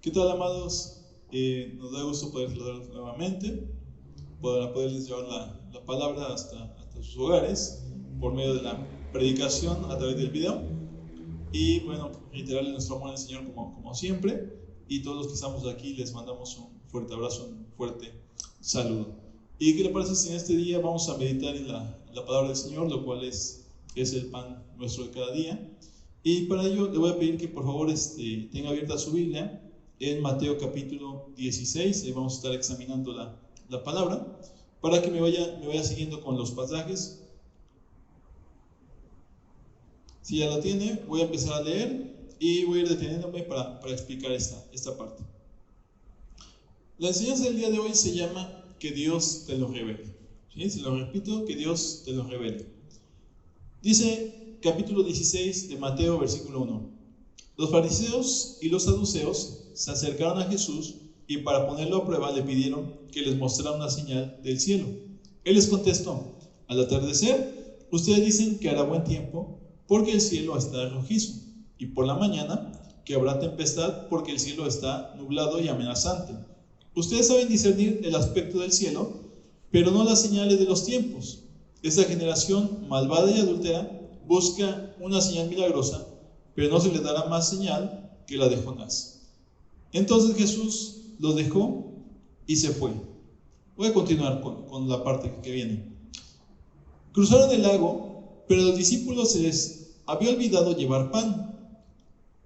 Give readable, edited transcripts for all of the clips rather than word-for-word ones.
¿Qué tal, amados? Nos da gusto poder saludarlos nuevamente, poderles llevar la palabra hasta sus hogares por medio de la predicación a través del video. Y bueno, reiterarles nuestro amor al Señor como siempre. Y todos los que estamos aquí les mandamos un fuerte abrazo, un fuerte saludo. ¿Y qué le parece si en este día vamos a meditar en la palabra del Señor, lo cual es el pan nuestro de cada día? Y para ello le voy a pedir que por favor tenga abierta su Biblia en Mateo capítulo 16, ahí vamos a estar examinando la palabra, para que me vaya siguiendo con los pasajes. Si ya lo tiene, voy a empezar a leer y voy a ir deteniéndome para explicar esta parte. La enseñanza del día de hoy se llama que Dios te lo revele. ¿Sí? Se lo repito, que Dios te lo revele. Dice capítulo 16 de Mateo, versículo 1. Los fariseos y los saduceos se acercaron a Jesús y para ponerlo a prueba le pidieron que les mostrara una señal del cielo. Él les contestó: al atardecer, ustedes dicen que hará buen tiempo porque el cielo está rojizo, y por la mañana que habrá tempestad porque el cielo está nublado y amenazante. Ustedes saben discernir el aspecto del cielo, pero no las señales de los tiempos. Esta generación malvada y adúltera busca una señal milagrosa, pero no se les dará más señal que la de Jonás. Entonces Jesús los dejó y se fue. Voy a continuar con la parte que viene. Cruzaron el lago, pero a los discípulos se les había olvidado llevar pan.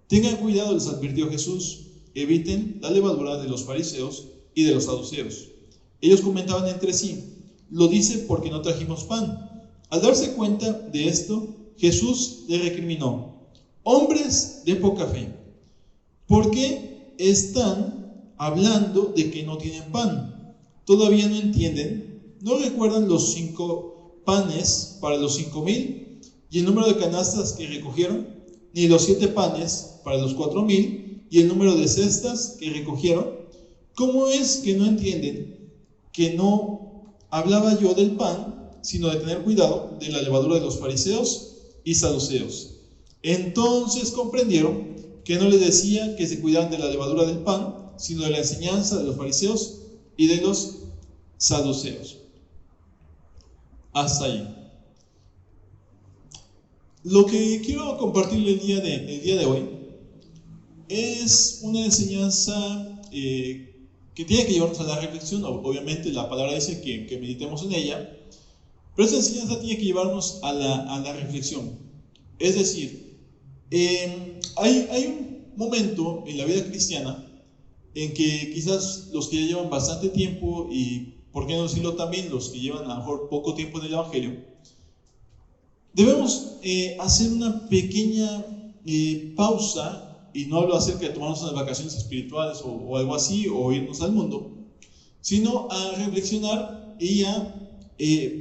Tengan cuidado, les advirtió Jesús, eviten la levadura de los fariseos y de los saduceos. Ellos comentaban entre sí: lo dice porque no trajimos pan. Al darse cuenta de esto, Jesús les recriminó: hombres de poca fe, ¿por qué están hablando de que no tienen pan? ¿Todavía no entienden? ¿No recuerdan los 5 panes para los 5,000 y el número de canastas que recogieron? Ni los 7 panes para los 4,000 y el número de cestas que recogieron. ¿Cómo es que no entienden que no hablaba yo del pan, sino de tener cuidado de la levadura de los fariseos y saduceos? Entonces comprendieron que no les decía que se cuidaran de la levadura del pan, sino de la enseñanza de los fariseos y de los saduceos. Hasta ahí. Lo que quiero compartirle el día de hoy es una enseñanza que tiene que llevarnos a la reflexión. Obviamente la palabra dice que meditemos en ella, pero esta enseñanza tiene que llevarnos a la reflexión. Es decir, hay un momento en la vida cristiana en que quizás los que ya llevan bastante tiempo, y por qué no decirlo también los que llevan a lo mejor poco tiempo en el Evangelio, debemos hacer una pequeña pausa. Y no hablo acerca de tomarnos unas vacaciones espirituales o algo así, o irnos al mundo, sino a reflexionar y a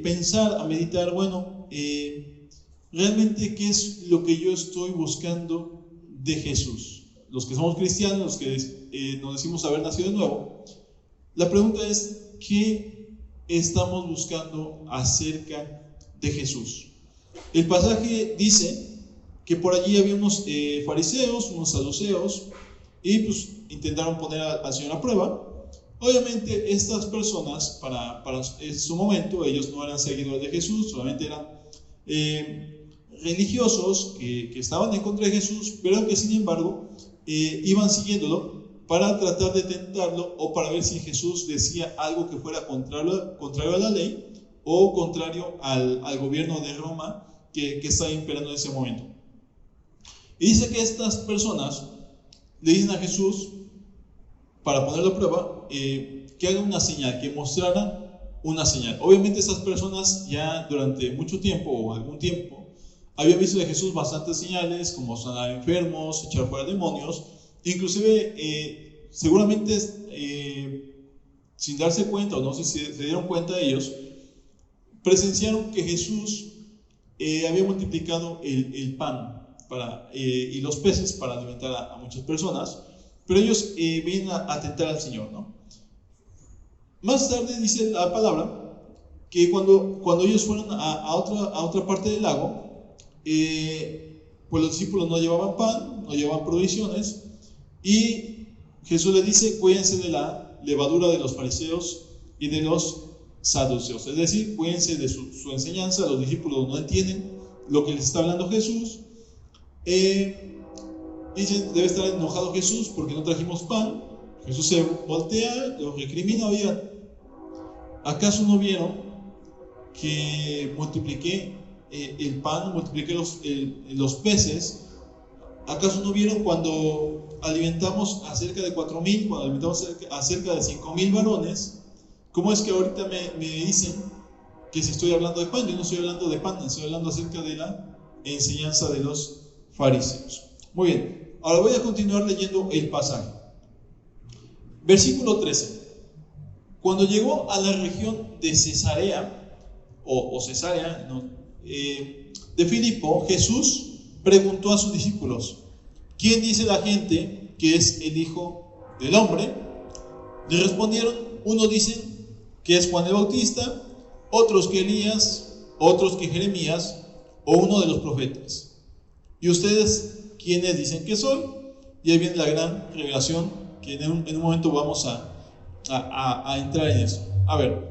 pensar, a meditar, realmente qué es lo que yo estoy buscando de Jesús. Los que somos cristianos, los que nos decimos haber nacido de nuevo, la pregunta es: ¿qué estamos buscando acerca de Jesús? El pasaje dice que por allí había unos fariseos, unos saduceos, y pues intentaron poner al Señor a prueba. Obviamente estas personas, para su momento, ellos no eran seguidores de Jesús, solamente eran religiosos que estaban en contra de Jesús, pero que sin embargo iban siguiéndolo para tratar de tentarlo, o para ver si Jesús decía algo que fuera contrario a la ley, o contrario al gobierno de Roma que estaba imperando en ese momento. Y dice que estas personas le dicen a Jesús, para ponerlo a prueba, que haga una señal, que mostrara una señal. Obviamente estas personas ya durante mucho tiempo, o algún tiempo, habían visto de Jesús bastantes señales, como sanar enfermos, echar fuera demonios. Inclusive, seguramente sin darse cuenta, o no sé si se dieron cuenta ellos, presenciaron que Jesús había multiplicado el pan y los peces para alimentar a muchas personas, pero ellos vienen a tentar al Señor, ¿no? Más tarde dice la palabra que cuando ellos fueron a otra parte del lago, pues los discípulos no llevaban pan, no llevaban provisiones, y Jesús le dice, cuídense de la levadura de los fariseos y de los saduceos. Es decir, cuídense de su enseñanza. Los discípulos no entienden lo que les está hablando Jesús. Dicen, debe estar enojado Jesús porque no trajimos pan. Jesús se voltea, los recrimina. Oigan, ¿acaso no vieron que multipliqué el pan, multipliqué los peces? ¿Acaso no vieron cuando alimentamos a cerca de 4,000, cuando alimentamos a cerca de 5,000 varones? ¿Cómo es que ahorita me dicen que si estoy hablando de pan? Yo no estoy hablando de pan, estoy hablando acerca de la enseñanza de los fariseos. Muy bien, ahora voy a continuar leyendo el pasaje. Versículo 13. Cuando llegó a la región de Cesarea, de Filipo, Jesús preguntó a sus discípulos, ¿quién dice la gente que es el Hijo del Hombre? Le respondieron, unos dicen que es Juan el Bautista, otros que Elías, otros que Jeremías o uno de los profetas. ¿Y ustedes quiénes dicen que soy? Y ahí viene la gran revelación que en un momento vamos a entrar en eso. A ver,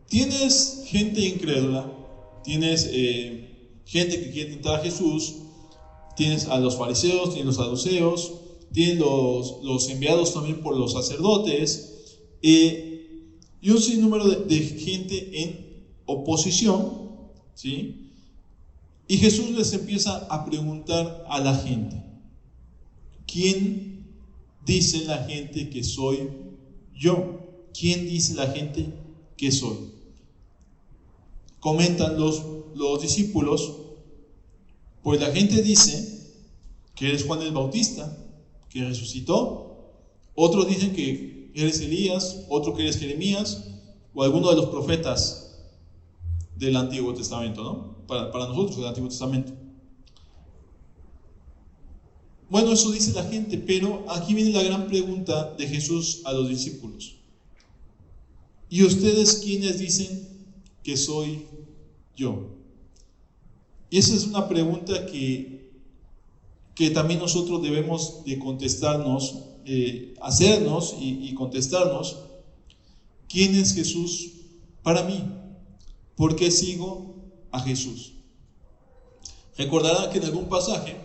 tienes gente incrédula, tienes gente que quiere tentar a Jesús, tienes a los fariseos, tienes los saduceos, tienes los enviados también por los sacerdotes, y un sinnúmero de gente en oposición, ¿sí? Y Jesús les empieza a preguntar a la gente, ¿quién dice la gente que soy yo? ¿Quién dice la gente que soy? Comentan los discípulos, pues la gente dice que eres Juan el Bautista, que resucitó. Otros dicen que eres Elías, otro que eres Jeremías o alguno de los profetas del Antiguo Testamento, ¿no? Para nosotros del Antiguo Testamento. Bueno, eso dice la gente, pero aquí viene la gran pregunta de Jesús a los discípulos. ¿Y ustedes quiénes dicen que soy yo? Y esa es una pregunta que también nosotros debemos de contestarnos, hacernos y contestarnos. ¿Quién es Jesús para mí? ¿Por qué sigo a Jesús? Recordarán que en algún pasaje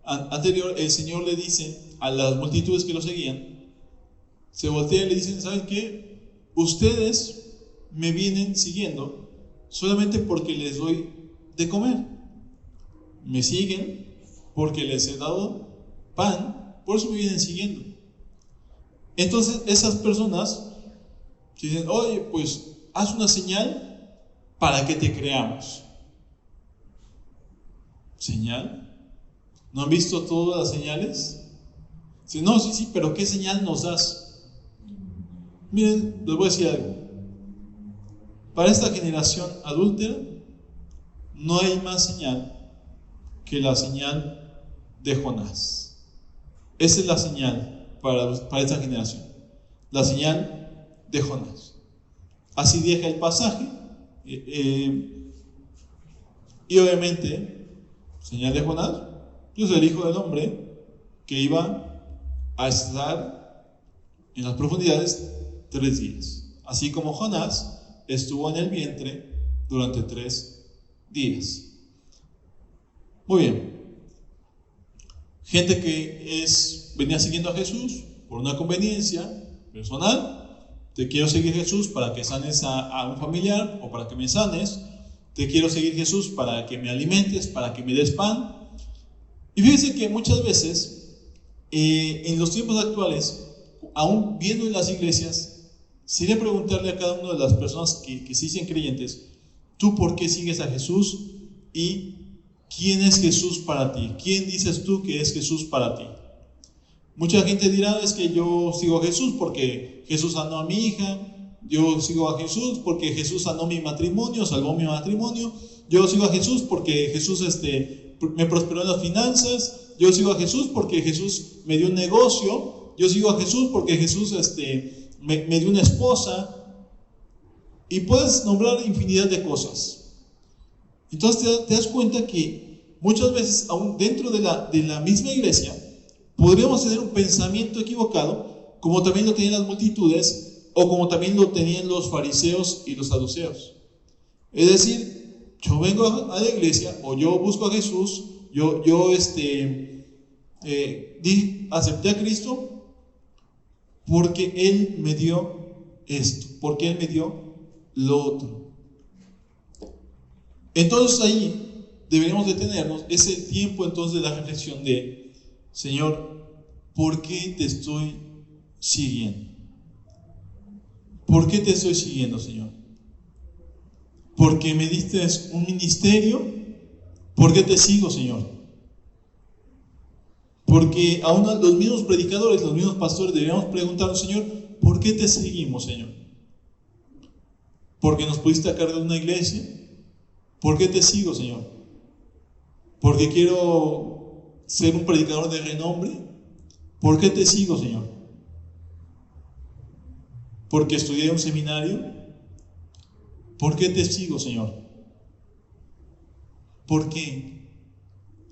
anterior el Señor le dice a las multitudes que lo seguían, se voltean y le dicen, ¿saben qué? Ustedes me vienen siguiendo solamente porque les doy de comer. Me siguen porque les he dado pan, por eso me vienen siguiendo. Entonces esas personas dicen, oye, pues haz una señal para que te creamos. ¿Señal? ¿No han visto todas las señales? Dicen, no, sí, pero ¿qué señal nos das? Miren, les voy a decir algo. Para esta generación adúltera no hay más señal que la señal de Jonás. Esa es la señal para esta generación, la señal de Jonás. Así deja el pasaje, y obviamente, señal de Jonás, yo soy el Hijo del Hombre que iba a estar en las profundidades 3 días, así como Jonás estuvo en el vientre durante 3 días. Muy bien. Gente que venía siguiendo a Jesús por una conveniencia personal. Te quiero seguir, Jesús, para que sanes a un familiar o para que me sanes. Te quiero seguir, Jesús, para que me alimentes, para que me des pan. Y fíjense que muchas veces, en los tiempos actuales, aún viendo en las iglesias, sería preguntarle a cada una de las personas que se dicen creyentes, ¿tú por qué sigues a Jesús? ¿Y quién es Jesús para ti? ¿Quién dices tú que es Jesús para ti? Mucha gente dirá, es que yo sigo a Jesús porque Jesús sanó a mi hija, yo sigo a Jesús porque Jesús sanó mi matrimonio, salvó mi matrimonio, yo sigo a Jesús porque Jesús me prosperó en las finanzas, yo sigo a Jesús porque Jesús me dio un negocio, yo sigo a Jesús porque Jesús me dio una esposa, y puedes nombrar infinidad de cosas. Entonces te das cuenta que muchas veces, aún dentro de la misma iglesia, podríamos tener un pensamiento equivocado, como también lo tenían las multitudes, o como también lo tenían los fariseos y los saduceos. Es decir, yo vengo a la iglesia, o yo busco a Jesús, yo acepté a Cristo porque Él me dio esto, porque Él me dio lo otro. Entonces ahí deberíamos detenernos, es el tiempo entonces de la reflexión de: Señor, ¿por qué te estoy siguiendo? ¿Por qué te estoy siguiendo, Señor? ¿Porque me diste un ministerio? ¿Por qué te sigo, Señor? Porque aún los mismos predicadores, los mismos pastores deberíamos preguntarnos: Señor, ¿por qué te seguimos, Señor? ¿Porque nos pusiste a cargo de una iglesia? ¿Por qué te sigo, Señor? ¿Porque quiero ser un predicador de renombre? ¿Por qué te sigo, Señor? ¿Porque estudié en un seminario? ¿Por qué te sigo, Señor? ¿Por qué?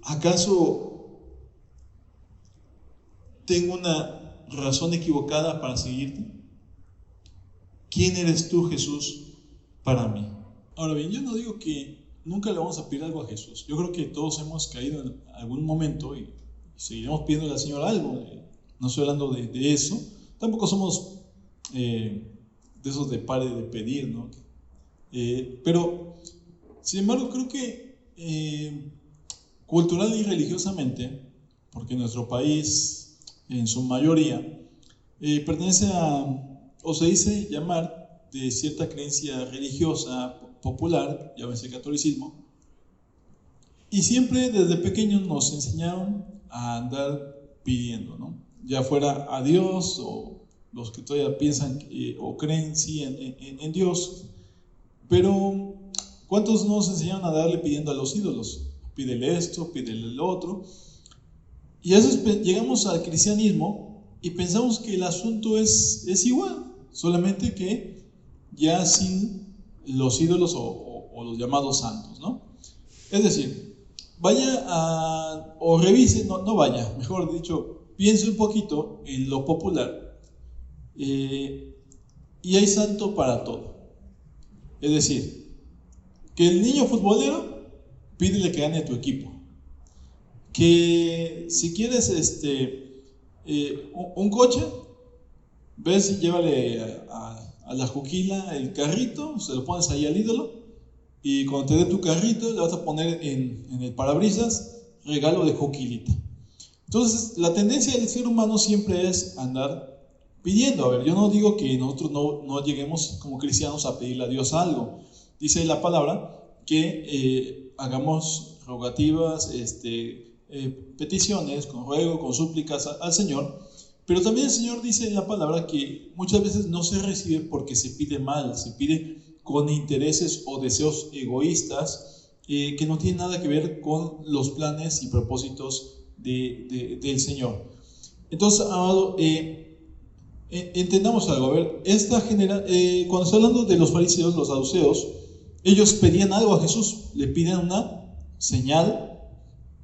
¿Acaso tengo una razón equivocada para seguirte? ¿Quién eres tú, Jesús, para mí? Ahora bien, yo no digo que nunca le vamos a pedir algo a Jesús. Yo creo que todos hemos caído en algún momento y seguiremos pidiéndole al Señor algo. No estoy hablando de eso. Tampoco somos de esos de pare de pedir, ¿no? Pero, sin embargo, creo que cultural y religiosamente, porque nuestro país, en su mayoría, pertenece o se dice llamar de cierta creencia religiosa popular, llámese catolicismo, y siempre desde pequeños nos enseñaron a andar pidiendo, ¿no? Ya fuera a Dios, o los que todavía piensan o creen sí en Dios, pero ¿cuántos nos enseñaron a darle pidiendo a los ídolos? Pídele esto, pídele lo otro. Y a veces llegamos al cristianismo y pensamos que el asunto es igual, solamente que ya sin los ídolos o los llamados santos, ¿no? Es decir, vaya o revise, no vaya, mejor dicho, piense un poquito en lo popular, y hay santo para todo. Es decir, que el niño futbolero, pídele que gane tu equipo. Que si quieres un coche, ves y llévale a la juquila el carrito, se lo pones ahí al ídolo, y cuando te dé tu carrito le vas a poner en el parabrisas regalo de juquilita. Entonces la tendencia del ser humano siempre es andar pidiendo. A ver, yo no digo que nosotros no lleguemos como cristianos a pedirle a Dios algo. Dice la palabra que hagamos rogativas, peticiones, con ruego, con súplicas al Señor. Pero también el Señor dice en la palabra que muchas veces no se recibe porque se pide mal, se pide con intereses o deseos egoístas que no tienen nada que ver con los planes y propósitos del Señor. Entonces, amado, entendamos algo. A ver, cuando está hablando de los fariseos, los saduceos, ellos pedían algo a Jesús, le piden una señal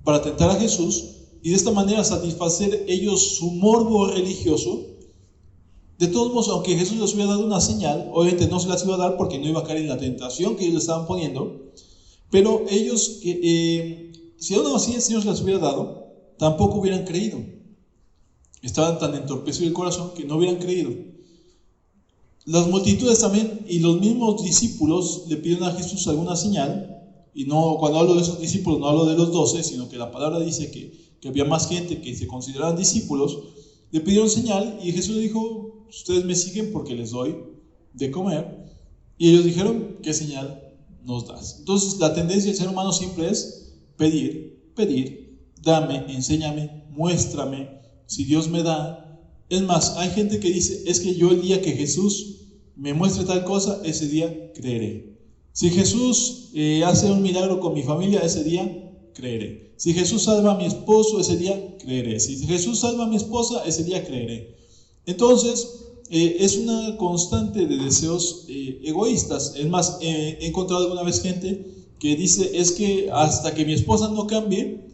para tentar a Jesús y de esta manera satisfacer ellos su morbo religioso. De todos modos, aunque Jesús les hubiera dado una señal, obviamente no se las iba a dar porque no iba a caer en la tentación que ellos le estaban poniendo, pero ellos, si aún así el Señor se las hubiera dado, tampoco hubieran creído. Estaban tan entorpecidos el corazón que no hubieran creído. Las multitudes también y los mismos discípulos le pidieron a Jesús alguna señal. Y no, cuando hablo de esos discípulos no hablo de los 12, sino que la palabra dice que había más gente que se consideraban discípulos. Le pidieron señal y Jesús le dijo: ustedes me siguen porque les doy de comer. Y ellos dijeron: ¿qué señal nos das? Entonces la tendencia del ser humano siempre es pedir, dame, enséñame, muéstrame. Si Dios me da. Es más, hay gente que dice: es que yo el día que Jesús me muestre tal cosa, ese día creeré. Si Jesús hace un milagro con mi familia, ese día creeré. Si Jesús salva a mi esposo, ese día creeré. Si Jesús salva a mi esposa, ese día creeré. Entonces, es una constante de deseos egoístas. Es más, he encontrado alguna vez gente que dice, es que hasta que mi esposa no cambie,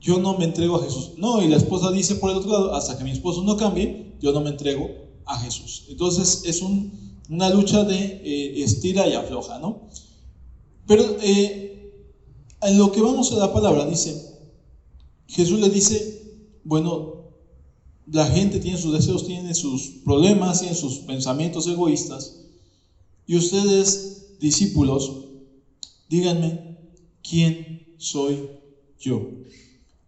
yo no me entrego a Jesús. No, y la esposa dice por el otro lado, hasta que mi esposo no cambie, yo no me entrego a Jesús. Entonces es una lucha de estira y afloja, ¿no? Pero en lo que vamos a la palabra, dice, Jesús le dice, bueno, la gente tiene sus deseos, tiene sus problemas, tiene sus pensamientos egoístas, y ustedes, discípulos, díganme, ¿quién soy yo?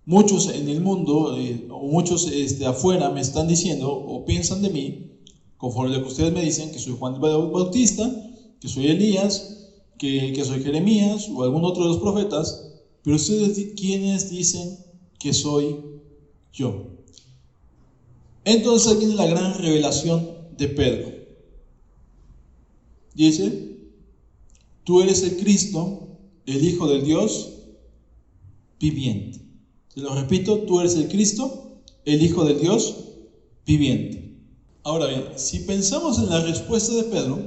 Muchos en el mundo, o muchos afuera me están diciendo o piensan de mí, conforme a lo que ustedes me dicen, que soy Juan el Bautista, que soy Elías, que soy Jeremías o algún otro de los profetas, pero ustedes, ¿quiénes dicen que soy yo? Entonces ahí viene la gran revelación de Pedro. Dice, tú eres el Cristo, el Hijo del Dios viviente. Te lo repito, tú eres el Cristo, el Hijo del Dios viviente. Ahora bien, si pensamos en la respuesta de Pedro,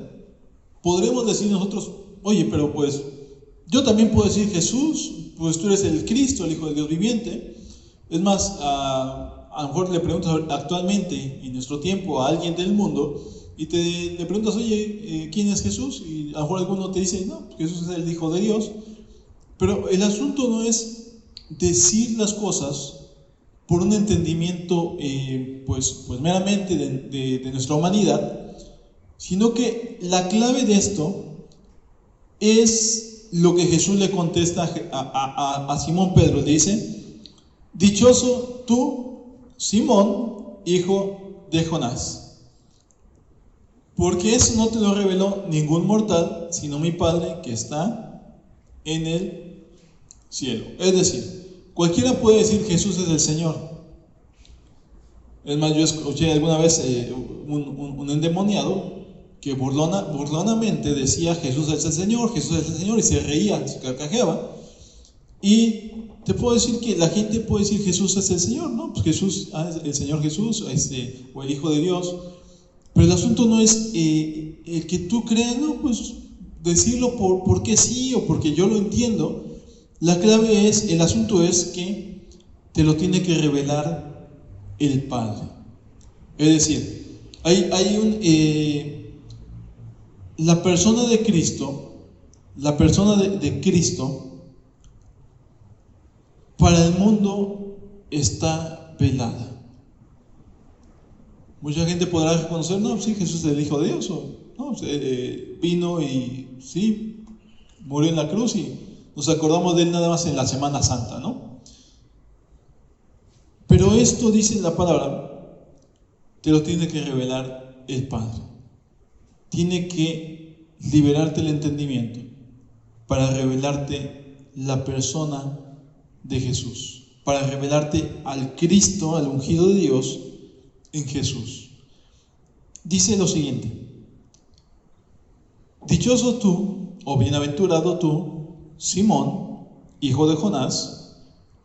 podremos decir nosotros, oye, pero pues yo también puedo decir Jesús, pues tú eres el Cristo, el Hijo del Dios viviente. Es más, a lo mejor le preguntas actualmente, en nuestro tiempo, a alguien del mundo, y le preguntas, oye, ¿quién es Jesús? Y a lo mejor alguno te dice, no, Jesús es el Hijo de Dios. Pero el asunto no es decir las cosas por un entendimiento pues meramente de nuestra humanidad, sino que la clave de esto es lo que Jesús le contesta a Simón Pedro. Le dice, dichoso tú, Simón, hijo de Jonás, porque eso no te lo reveló ningún mortal, sino mi Padre que está en el cielo. Es decir, cualquiera puede decir Jesús es el Señor. Es más, yo escuché alguna vez un endemoniado que burlonamente decía Jesús es el Señor, Jesús es el Señor, y se reía, se carcajeaba. Y te puedo decir que la gente puede decir Jesús es el Señor, ¿no? Pues Jesús, el Señor Jesús, o el Hijo de Dios. Pero el asunto no es el que tú creas, no, pues decirlo porque sí o porque yo lo entiendo. La clave es, el asunto es que te lo tiene que revelar el Padre. Es decir, la persona de Cristo, de Cristo, para el mundo está velada. Mucha gente podrá reconocer, no, sí, Jesús es el Hijo de Dios, o no, vino y sí, murió en la cruz y nos acordamos de él nada más en la Semana Santa, ¿no? Pero esto, dice la palabra, te lo tiene que revelar el Padre. Tiene que liberarte el entendimiento para revelarte la persona de Jesús, para revelarte al Cristo, al ungido de Dios en Jesús. Dice lo siguiente: dichoso tú, o bienaventurado tú, Simón, hijo de Jonás,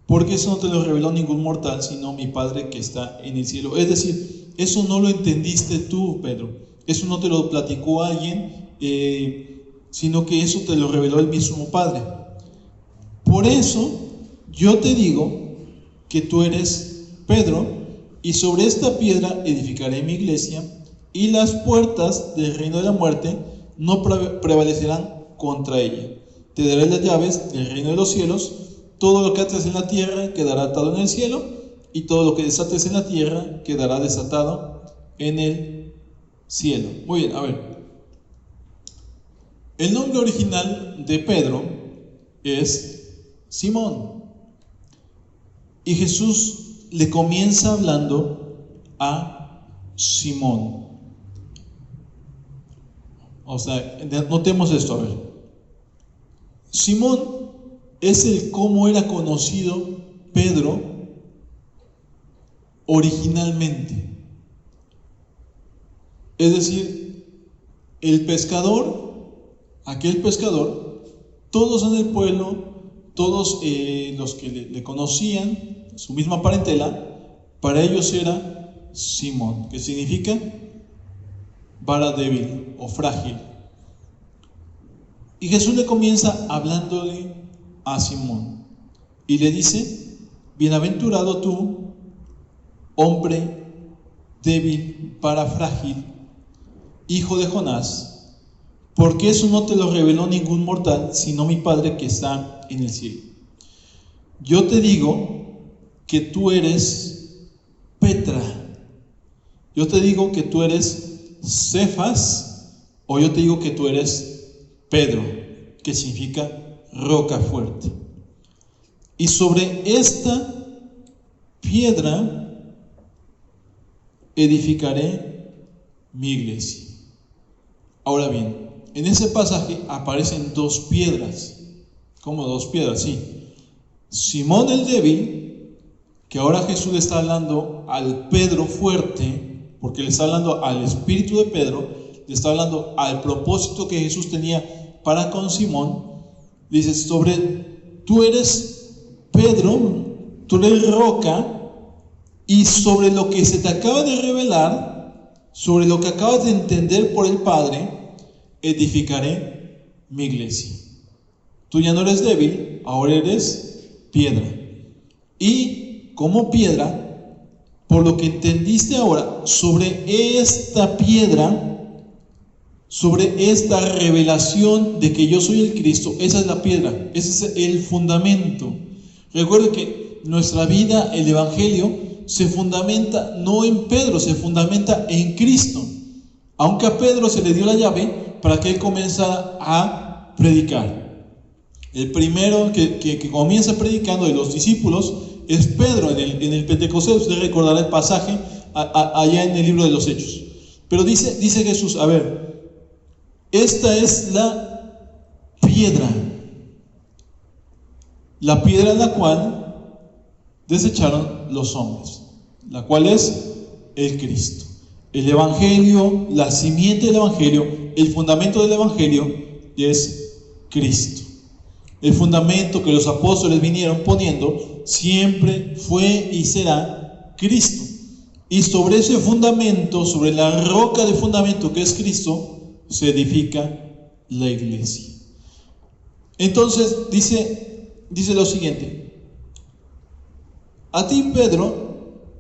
porque eso no te lo reveló ningún mortal, sino mi Padre que está en el cielo. Es decir, eso no lo entendiste tú, Pedro, eso no te lo platicó alguien, sino que eso te lo reveló el mismo Padre. Por eso yo te digo que tú eres Pedro, y sobre esta piedra edificaré mi iglesia, y las puertas del reino de la muerte no prevalecerán contra ella. Te daré las llaves del reino de los cielos. Todo lo que ates en la tierra quedará atado en el cielo, y todo lo que desates en la tierra quedará desatado en el cielo. Muy bien, a ver. El nombre original de Pedro es Simón, y Jesús le comienza hablando a Simón. O sea, notemos esto, a ver. Simón es el cómo era conocido Pedro originalmente. Es decir, el pescador, aquel pescador, todos en el pueblo, todos los que le conocían, su misma parentela, para ellos era Simón, que significa vara débil o frágil. Y Jesús le comienza hablándole a Simón y le dice: bienaventurado tú, hombre débil, para frágil, hijo de Jonás, porque eso no te lo reveló ningún mortal, sino mi Padre que está en el cielo. Yo te digo que tú eres Petra, yo te digo que tú eres Cefas, o yo te digo que tú eres Pedro, que significa roca fuerte. Y sobre esta piedra edificaré mi iglesia. Ahora bien, en ese pasaje aparecen dos piedras. ¿Cómo dos piedras? Sí. Simón el débil, que ahora Jesús le está hablando al Pedro fuerte, porque le está hablando al espíritu de Pedro, le está hablando al propósito que Jesús tenía para con Simón. Dice: tú eres Pedro, tú eres roca, y sobre lo que se te acaba de revelar, sobre lo que acabas de entender por el Padre, edificaré mi iglesia. Tú ya no eres débil, ahora eres piedra. Y como piedra, por lo que entendiste ahora, sobre esta piedra, sobre esta revelación de que yo soy el Cristo, esa es la piedra, ese es el fundamento. Recuerde que nuestra vida, el Evangelio, se fundamenta no en Pedro, se fundamenta en Cristo. Aunque a Pedro se le dio la llave para que él comenzara a predicar. El primero que comienza predicando de los discípulos es Pedro en el Pentecostés. Usted recordará el pasaje allá en el libro de los Hechos. Pero dice Jesús: a ver, esta es la piedra en la cual desecharon los hombres, la cual es el Cristo. El Evangelio, la simiente del Evangelio, el fundamento del Evangelio es Cristo. El fundamento que los apóstoles vinieron poniendo siempre fue y será Cristo. Y sobre ese fundamento, sobre la roca de fundamento que es Cristo, se edifica la iglesia. Entonces dice lo siguiente: a ti, Pedro,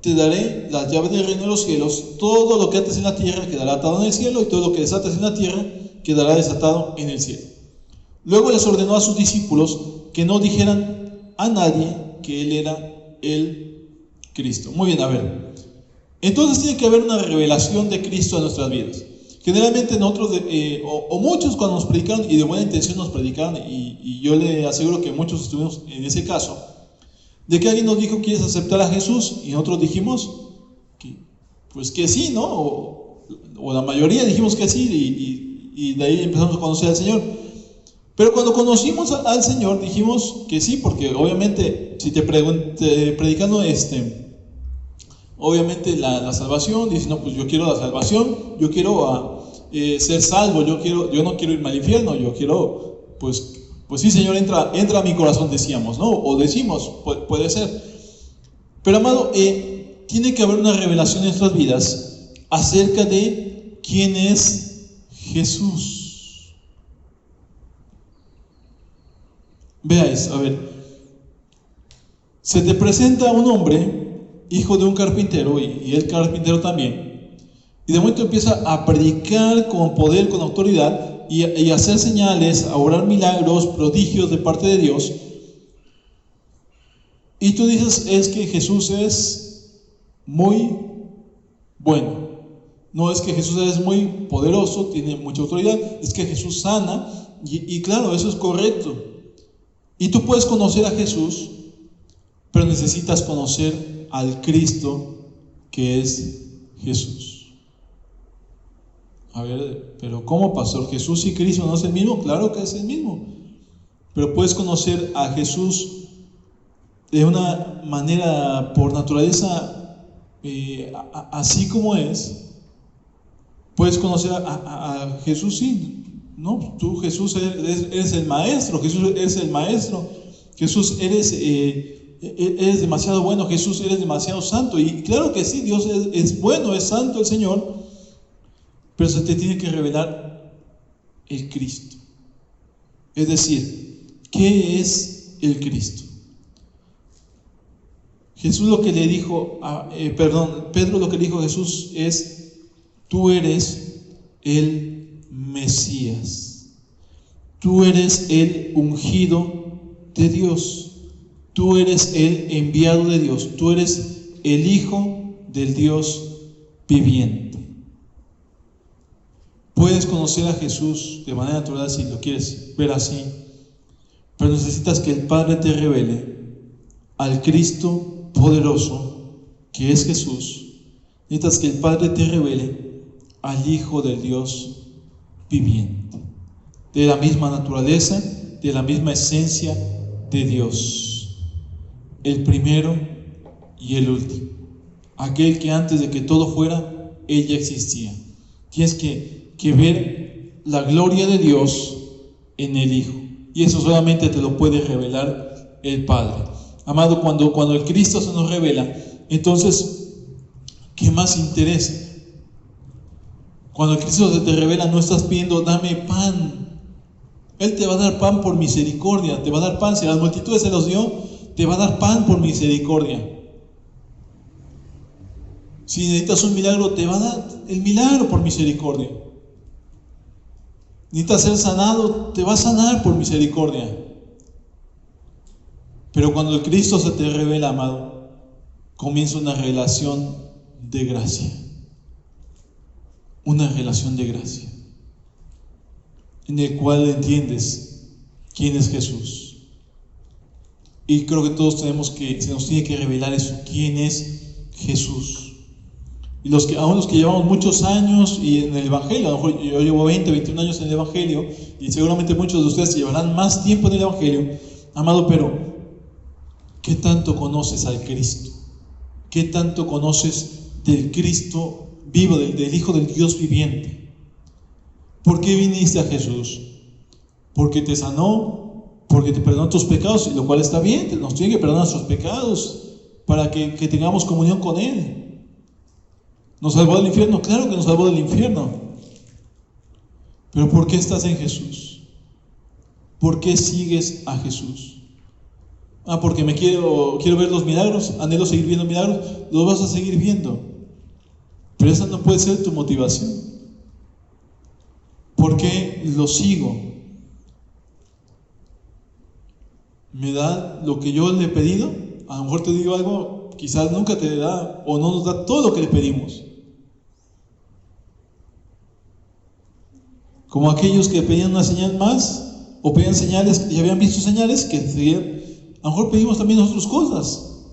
te daré las llaves del reino de los cielos. Todo lo que ates en la tierra quedará atado en el cielo, y todo lo que desates en la tierra quedará desatado en el cielo. Luego les ordenó a sus discípulos que no dijeran a nadie que él era el Cristo. Muy bien, a ver. Entonces tiene que haber una revelación de Cristo en nuestras vidas. Generalmente nosotros, o muchos cuando nos predicaron, y de buena intención nos predicaron, y yo le aseguro que muchos estuvimos en ese caso, de que alguien nos dijo: ¿quieres aceptar a Jesús? Y nosotros dijimos pues que sí, ¿no? O la mayoría dijimos que sí, y de ahí empezamos a conocer al Señor. Pero cuando conocimos al Señor dijimos que sí, porque obviamente si te predicando obviamente la salvación, dices: no, pues yo quiero la salvación, yo quiero ser salvo, yo no quiero irme al infierno, yo quiero, pues sí, Señor, entra a mi corazón, decíamos, ¿no? O decimos, puede ser. Pero amado, tiene que haber una revelación en nuestras vidas acerca de quién es Jesús. Veáis, a ver, se te presenta un hombre, hijo de un carpintero, y el carpintero también, y de momento empieza a predicar con poder, con autoridad, y a hacer señales, a obrar milagros, prodigios de parte de Dios. Y tú dices: es que Jesús es muy bueno. No es que Jesús es muy poderoso, tiene mucha autoridad, es que Jesús sana, y claro, eso es correcto. Y tú puedes conocer a Jesús, pero necesitas conocer al Cristo que es Jesús. A ver, pero ¿cómo, pastor? ¿Jesús y Cristo no es el mismo? Claro que es el mismo. Pero puedes conocer a Jesús de una manera por naturaleza, así como es. Puedes conocer a Jesús, sí. No, tú, Jesús, eres el maestro. Jesús, eres el maestro. Jesús, eres demasiado bueno. Jesús, eres demasiado santo. Y claro que sí, Dios es bueno, es santo el Señor. Pero se te tiene que revelar el Cristo. Es decir, ¿qué es el Cristo? Jesús lo que le dijo, Pedro lo que le dijo a Jesús es: tú eres el Mesías, tú eres el ungido de Dios, tú eres el enviado de Dios, tú eres el Hijo del Dios viviente. Puedes conocer a Jesús de manera natural si lo quieres ver así, pero necesitas que el Padre te revele al Cristo poderoso que es Jesús. Necesitas que el Padre te revele al Hijo del Dios viviente, de la misma naturaleza, de la misma esencia de Dios, el primero y el último, aquel que antes de que todo fuera, Él ya existía. Tienes que ver la gloria de Dios en el Hijo, y eso solamente te lo puede revelar el Padre. Amado, cuando el Cristo se nos revela, entonces, ¿qué más interesa? Cuando el Cristo se te revela, no estás pidiendo: dame pan. Él te va a dar pan por misericordia, te va a dar pan. Si a las multitudes se los dio, te va a dar pan por misericordia. Si necesitas un milagro, te va a dar el milagro por misericordia. Necesitas ser sanado, te va a sanar por misericordia. Pero cuando el Cristo se te revela, amado, comienza una relación de gracia. Una relación de gracia, en el cual entiendes quién es Jesús. Y creo que todos se nos tiene que revelar eso: quién es Jesús. Y aún los que llevamos muchos años y en el Evangelio, a lo mejor yo llevo 20, 21 años en el Evangelio, y seguramente muchos de ustedes llevarán más tiempo en el Evangelio, amado, pero ¿qué tanto conoces al Cristo? ¿Qué tanto conoces del Cristo vivo, del Hijo del Dios viviente? ¿Por qué viniste a Jesús? Porque te sanó, porque te perdonó tus pecados, lo cual está bien, nos tiene que perdonar nuestros pecados para que tengamos comunión con Él. ¿Nos salvó del infierno? Claro que nos salvó del infierno. Pero ¿por qué estás en Jesús? ¿Por qué sigues a Jesús? Porque quiero ver los milagros, anhelo seguir viendo milagros. Los vas a seguir viendo, pero esa no puede ser tu motivación. ¿Por qué lo sigo? ¿Me da lo que yo le he pedido? A lo mejor te digo algo, quizás nunca te da o no nos da todo lo que le pedimos. Como aquellos que pedían una señal más, o pedían señales y habían visto señales que seguían. A lo mejor pedimos también nosotros cosas.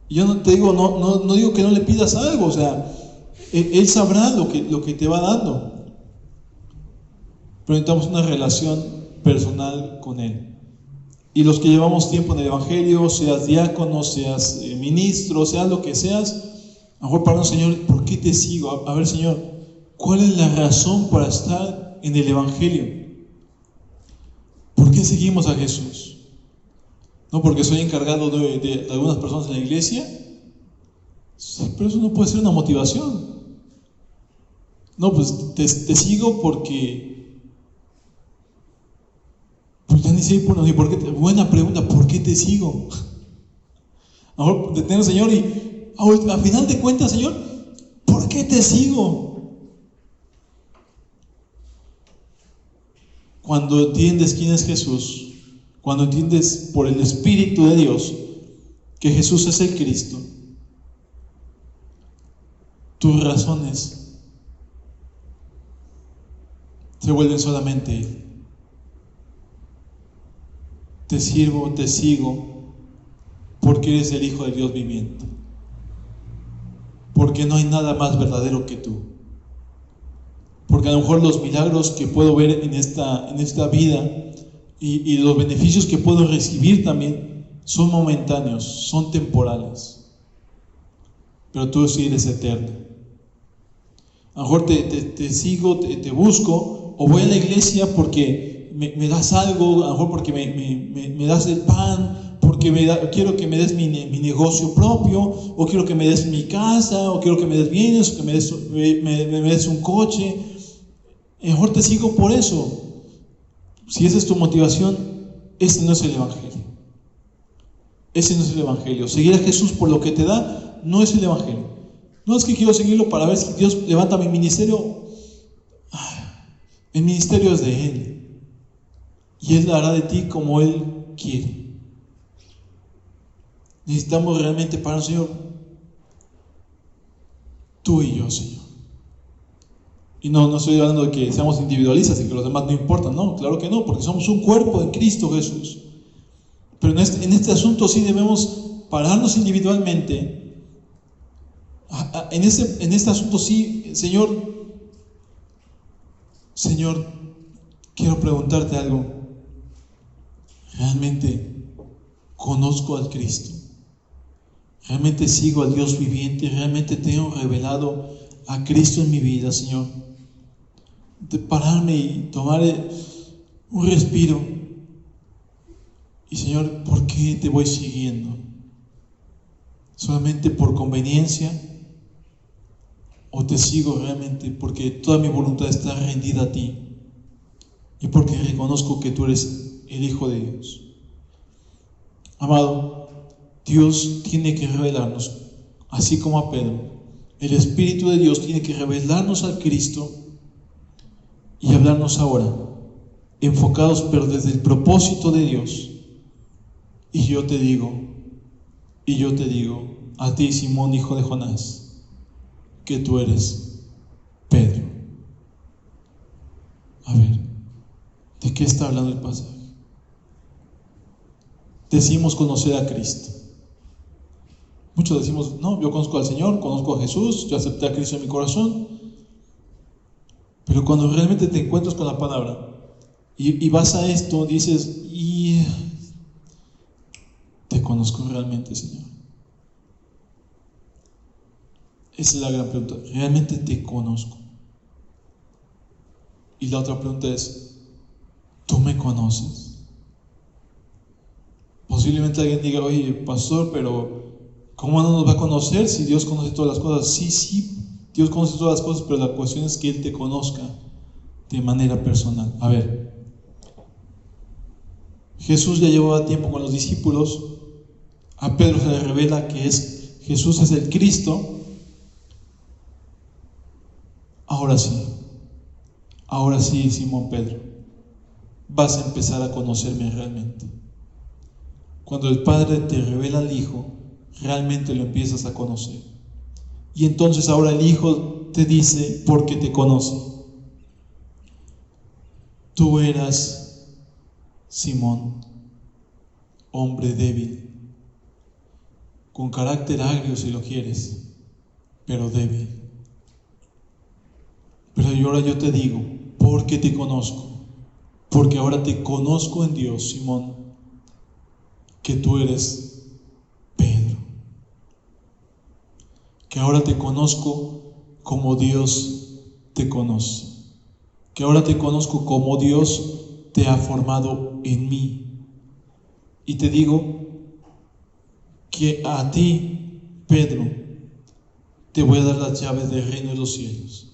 Y yo no te digo, no digo que no le pidas algo, o sea, Él sabrá lo que te va dando. Pero necesitamos una relación personal con Él. Y los que llevamos tiempo en el Evangelio, seas diácono, seas ministro, seas lo que seas, a lo mejor para un Señor, ¿por qué te sigo? A ver, Señor, ¿cuál es la razón para estar en el Evangelio? ¿Por qué seguimos a Jesús? ¿No porque soy encargado de algunas personas en la iglesia? Sí, pero eso no puede ser una motivación. No, pues te sigo porque... Pues ya ni sé ni por qué. Buena pregunta, ¿por qué te sigo? Ahora detener al Señor y a final de cuentas, Señor, ¿por qué te sigo? Cuando entiendes quién es Jesús, cuando entiendes por el Espíritu de Dios que Jesús es el Cristo, tus razones se vuelven solamente: te sirvo, te sigo, porque eres el Hijo de Dios viviente, porque no hay nada más verdadero que tú, porque a lo mejor los milagros que puedo ver en esta vida y los beneficios que puedo recibir también son momentáneos, son temporales, pero tú sí eres eterno. A lo mejor te sigo, te busco, o voy a la iglesia porque me das algo, a lo mejor porque me das el pan, porque quiero que me des mi negocio propio, o quiero que me des mi casa, o quiero que me des bienes, o que me des un coche. A lo mejor te sigo por eso. Si esa es tu motivación, ese no es el Evangelio. Ese no es el Evangelio. Seguir a Jesús por lo que te da no es el Evangelio. No es que quiero seguirlo para ver si Dios levanta mi ministerio. El ministerio es de Él. Y Él hará de ti como Él quiere. Necesitamos realmente para el Señor, tú y yo, Señor. Y no estoy hablando de que seamos individualistas y que los demás no importan. No, claro que no, porque somos un cuerpo en Cristo Jesús. Pero en este asunto sí debemos pararnos individualmente. En este asunto sí, Señor, quiero preguntarte algo. ¿Realmente conozco al Cristo? ¿Realmente sigo al Dios viviente? ¿Realmente tengo revelado a Cristo en mi vida, Señor? De pararme y tomar un respiro. Y Señor, ¿por qué te voy siguiendo? ¿Solamente por conveniencia? ¿O te sigo realmente porque toda mi voluntad está rendida a ti? Y porque reconozco que tú eres el Hijo de Dios. Amado, Dios tiene que revelarnos, así como a Pedro. El Espíritu de Dios tiene que revelarnos al Cristo y hablarnos ahora, enfocados pero desde el propósito de Dios. Y yo te digo, a ti, Simón, hijo de Jonás, que tú eres Pedro. A ver, ¿de qué está hablando el pasaje? Decimos conocer a Cristo. Muchos decimos, no, yo conozco al Señor, conozco a Jesús, yo acepté a Cristo en mi corazón. Pero cuando realmente te encuentras con la palabra y vas a esto, dices, ¿te conozco realmente, Señor? Esa es la gran pregunta. ¿Realmente te conozco? Y la otra pregunta es, ¿tú me conoces? Posiblemente alguien diga, oye, pastor, pero ¿cómo no nos va a conocer si Dios conoce todas las cosas? Sí, Dios conoce todas las cosas, pero la cuestión es que Él te conozca de manera personal. A ver, Jesús ya llevaba tiempo con los discípulos. A Pedro se le revela que Jesús es el Cristo. Ahora sí, Simón Pedro, vas a empezar a conocerme realmente. Cuando el Padre te revela al Hijo, realmente lo empiezas a conocer. Y entonces ahora el Hijo te dice, porque te conoce: tú eras Simón, hombre débil, con carácter agrio si lo quieres, pero débil. Pero ahora yo te digo, porque te conozco, porque ahora te conozco en Dios, Simón, que tú eres Pedro, que ahora te conozco como Dios te conoce, que ahora te conozco como Dios te ha formado en mí. Y te digo que a ti, Pedro, te voy a dar las llaves del reino de los cielos,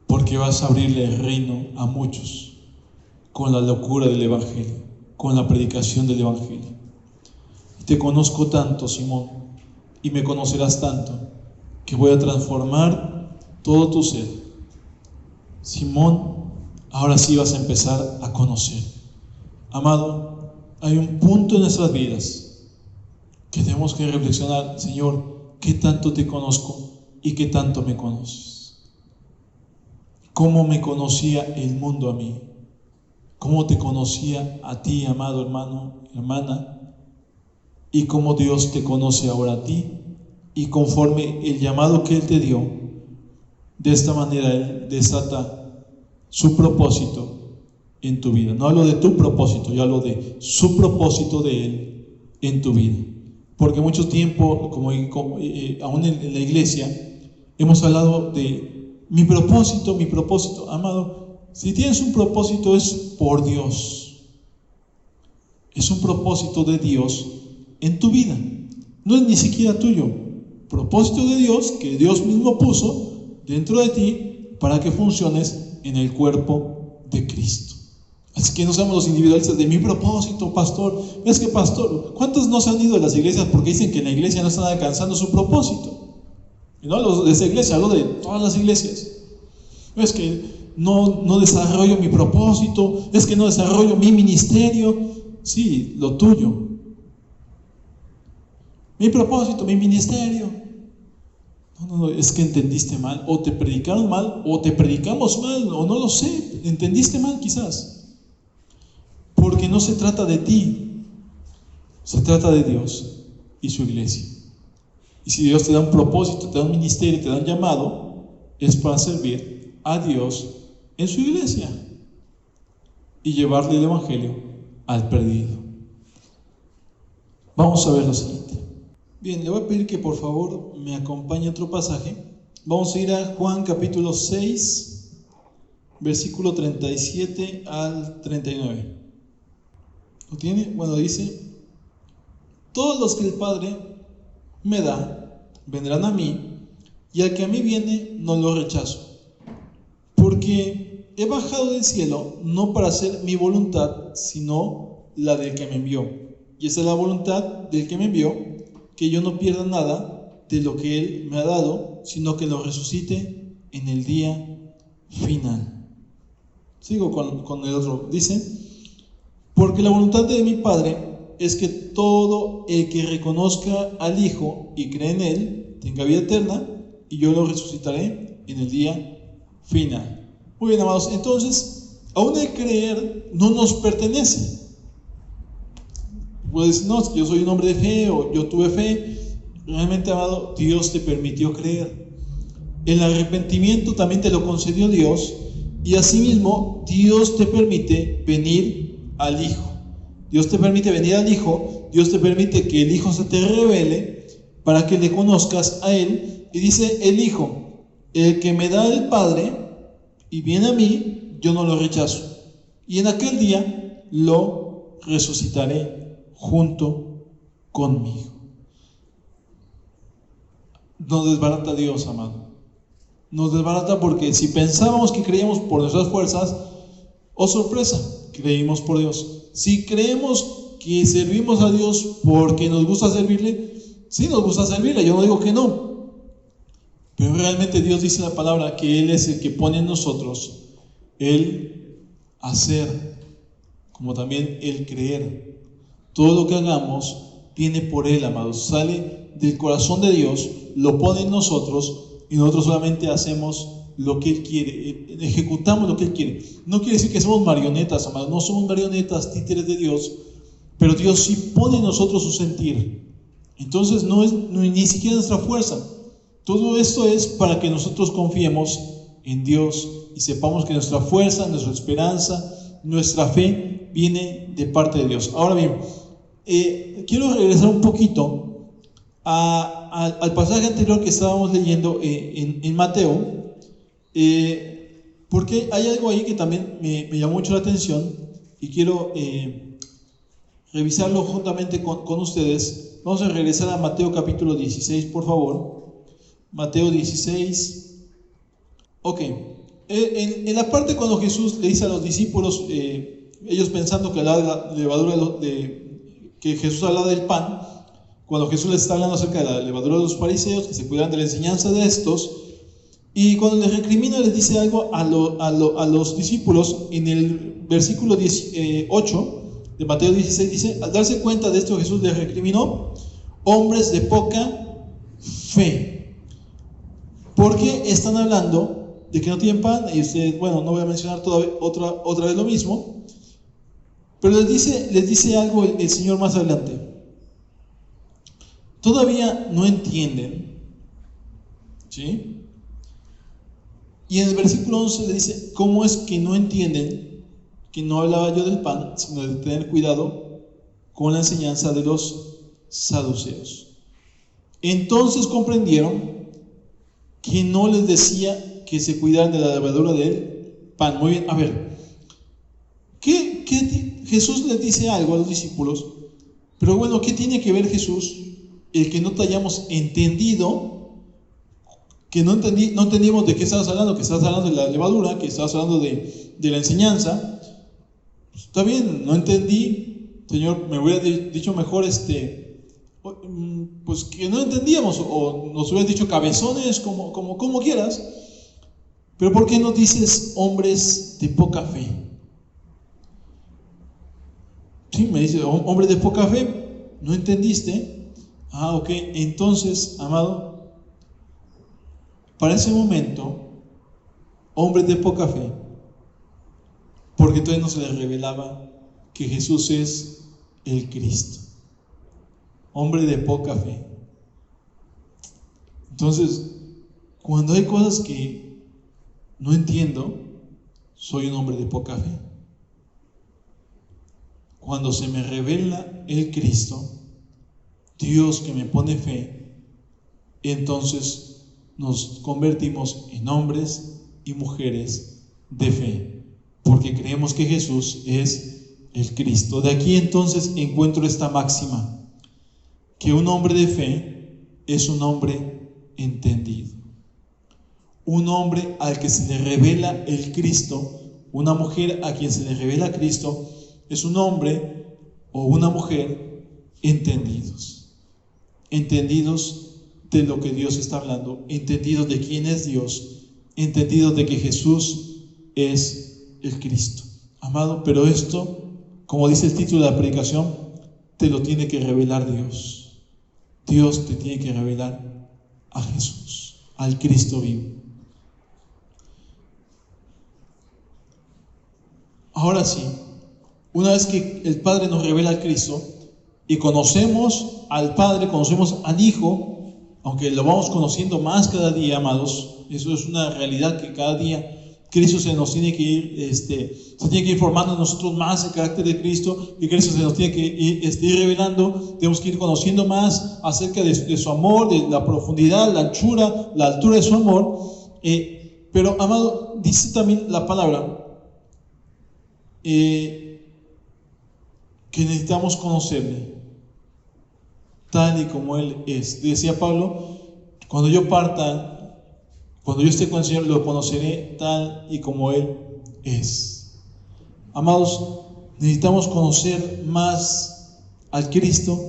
porque vas a abrirle el reino a muchos con la locura del Evangelio, con la predicación del Evangelio. Y te conozco tanto, Simón, y me conocerás tanto, que voy a transformar todo tu ser. Simón, ahora sí vas a empezar a conocer. Amado, hay un punto en nuestras vidas que tenemos que reflexionar: Señor, ¿qué tanto te conozco y qué tanto me conoces? ¿Cómo me conocía el mundo a mí? ¿Cómo te conocía a ti, amado hermano, hermana? ¿Y cómo Dios te conoce ahora a ti? Y conforme el llamado que Él te dio, de esta manera Él desata su propósito en tu vida. No hablo de tu propósito, yo hablo de su propósito de Él en tu vida. Porque mucho tiempo, aún en la iglesia, hemos hablado de mi propósito. Amado, si tienes un propósito es por Dios. Es un propósito de Dios en tu vida. No es ni siquiera tuyo. Propósito de Dios que Dios mismo puso dentro de ti para que funciones en el cuerpo de Cristo. Así que no seamos los individualistas de mi propósito, pastor. Es que, pastor, ¿cuántos no se han ido de las iglesias porque dicen que en la iglesia no están alcanzando su propósito? Y no hablo de esa iglesia, hablo de todas las iglesias. Es que no desarrollo mi propósito, es que no desarrollo mi ministerio. Sí, lo tuyo. Mi propósito, mi ministerio. No, es que entendiste mal, o te predicaron mal, o te predicamos mal, o no lo sé, entendiste mal quizás. Porque no se trata de ti, se trata de Dios y su iglesia. Y si Dios te da un propósito, te da un ministerio, te da un llamado, es para servir a Dios en su iglesia y llevarle el evangelio al perdido. Vamos a ver lo siguiente. Bien, le voy a pedir que por favor me acompañe a otro pasaje. Vamos a ir a Juan capítulo 6, versículo 37 al 39. ¿Lo tiene? Bueno, dice: todos los que el Padre me da, vendrán a mí, y al que a mí viene, no lo rechazo. Porque he bajado del cielo no para hacer mi voluntad, sino la del que me envió. Y esa es la voluntad del que me envió, que yo no pierda nada de lo que Él me ha dado, sino que lo resucite en el día final. Sigo con el otro. Dice: porque la voluntad de mi Padre es que todo el que reconozca al Hijo y cree en Él tenga vida eterna, y yo lo resucitaré en el día final. Muy bien, amados, entonces, aún el creer no nos pertenece. Puedes decir: no, yo soy un hombre de fe, o yo tuve fe. Realmente, amado, Dios te permitió creer. El arrepentimiento también te lo concedió Dios, y asimismo Dios te permite venir al Hijo. Dios te permite venir al Hijo, Dios te permite que el Hijo se te revele para que le conozcas a Él. Y dice el Hijo: el que me da el Padre y viene a mí, yo no lo rechazo, y en aquel día lo resucitaré junto conmigo. Nos desbarata Dios, amado. Nos desbarata, porque si pensábamos que creíamos por nuestras fuerzas, oh sorpresa, creímos por Dios. Si creemos que servimos a Dios porque nos gusta servirle, sí nos gusta servirle, yo no digo que no. Pero realmente Dios dice en la palabra que Él es el que pone en nosotros el hacer, como también el creer. Todo lo que hagamos viene por Él, amados. Sale del corazón de Dios, lo pone en nosotros, y nosotros solamente hacemos lo que Él quiere, ejecutamos lo que Él quiere. No quiere decir que somos marionetas, amados, no somos marionetas, títeres de Dios, pero Dios sí pone en nosotros su sentir. Entonces no es ni siquiera nuestra fuerza. Todo esto es para que nosotros confiemos en Dios y sepamos que nuestra fuerza, nuestra esperanza, nuestra fe viene de parte de Dios. Ahora bien, quiero regresar un poquito al pasaje anterior que estábamos leyendo en Mateo. Porque hay algo ahí que también me llamó mucho la atención y quiero revisarlo juntamente con ustedes. Vamos a regresar a Mateo capítulo 16, por favor. Mateo 16. Ok. En la parte cuando Jesús le dice a los discípulos, ellos pensando que hablaba de la levadura, que Jesús hablaba del pan, cuando Jesús les está hablando acerca de la levadura de los fariseos, que se cuidaran de la enseñanza de estos. Y cuando les recrimina, les dice algo a los discípulos. En el versículo 8 de Mateo 16 dice: al darse cuenta de esto, Jesús les recriminó: hombres de poca fe, porque están hablando de que no tienen pan. Y ustedes, bueno, no voy a mencionar otra vez lo mismo, pero les dice algo el Señor más adelante. Todavía no entienden, ¿sí? Y en el versículo 11 le dice: ¿cómo es que no entienden que no hablaba yo del pan, sino de tener cuidado con la enseñanza de los saduceos? Entonces comprendieron que no les decía que se cuidaran de la levadura del pan. Muy bien, a ver, Jesús les dice algo a los discípulos, pero bueno, ¿qué tiene que ver Jesús el que no te hayamos entendido? Que no entendimos de qué estabas hablando, que estabas hablando de la levadura, que estabas hablando de la enseñanza. Está bien, no entendí, Señor, me hubiera dicho mejor pues que no entendíamos, o nos hubieras dicho cabezones, como quieras. Pero ¿por qué no dices hombres de poca fe? Sí, me dice, hombres de poca fe, ¿no entendiste? Ok, entonces, amado, para ese momento, hombres de poca fe, porque todavía no se les revelaba que Jesús es el Cristo. Hombre de poca fe. Entonces, cuando hay cosas que no entiendo, soy un hombre de poca fe. Cuando se me revela el Cristo, Dios que me pone fe, entonces nos convertimos en hombres y mujeres de fe, porque creemos que Jesús es el Cristo. De aquí entonces encuentro esta máxima, que un hombre de fe es un hombre entendido. Un hombre al que se le revela el Cristo, una mujer a quien se le revela Cristo, es un hombre o una mujer entendidos. Entendidos de lo que Dios está hablando, entendidos de quién es Dios, entendidos de que Jesús es el Cristo. Amado, pero esto, como dice el título de la predicación, te lo tiene que revelar Dios. Dios te tiene que revelar a Jesús, al Cristo vivo. Ahora sí, una vez que el Padre nos revela al Cristo y conocemos al Padre, conocemos al Hijo, aunque lo vamos conociendo más cada día, amados, eso es una realidad que cada día Cristo se nos tiene que ir, se tiene que ir formando en nosotros más el carácter de Cristo, y Cristo se nos tiene que ir revelando. Tenemos que ir conociendo más acerca de su amor, de la profundidad, la altura de su amor. Pero, amado, dice también la palabra que necesitamos conocerle tal y como Él es. Decía Pablo, cuando yo parta, cuando yo esté con el Señor, lo conoceré tal y como Él es. Amados, necesitamos conocer más al Cristo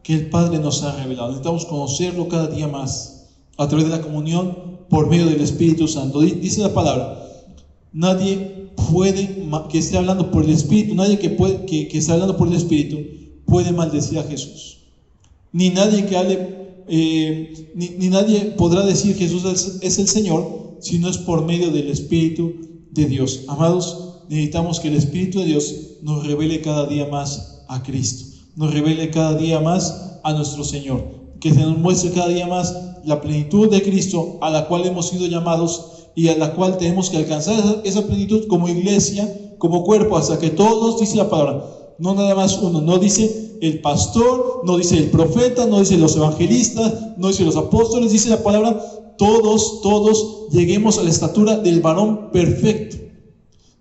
que el Padre nos ha revelado. Necesitamos conocerlo cada día más a través de la comunión por medio del Espíritu Santo. Dice la palabra, nadie puede, que esté hablando por el Espíritu, nadie que esté hablando por el Espíritu puede maldecir a Jesús. Ni nadie que hable ni nadie podrá decir Jesús es el Señor si no es por medio del Espíritu de Dios. Amados, necesitamos que el Espíritu de Dios nos revele cada día más a Cristo, nos revele cada día más a nuestro Señor, que se nos muestre cada día más la plenitud de Cristo a la cual hemos sido llamados y a la cual tenemos que alcanzar esa plenitud como iglesia, como cuerpo, hasta que todos, dice la palabra, no nada más uno, no dice el pastor, no dice el profeta, no dice los evangelistas, no dice los apóstoles, dice la palabra, todos lleguemos a la estatura del varón perfecto,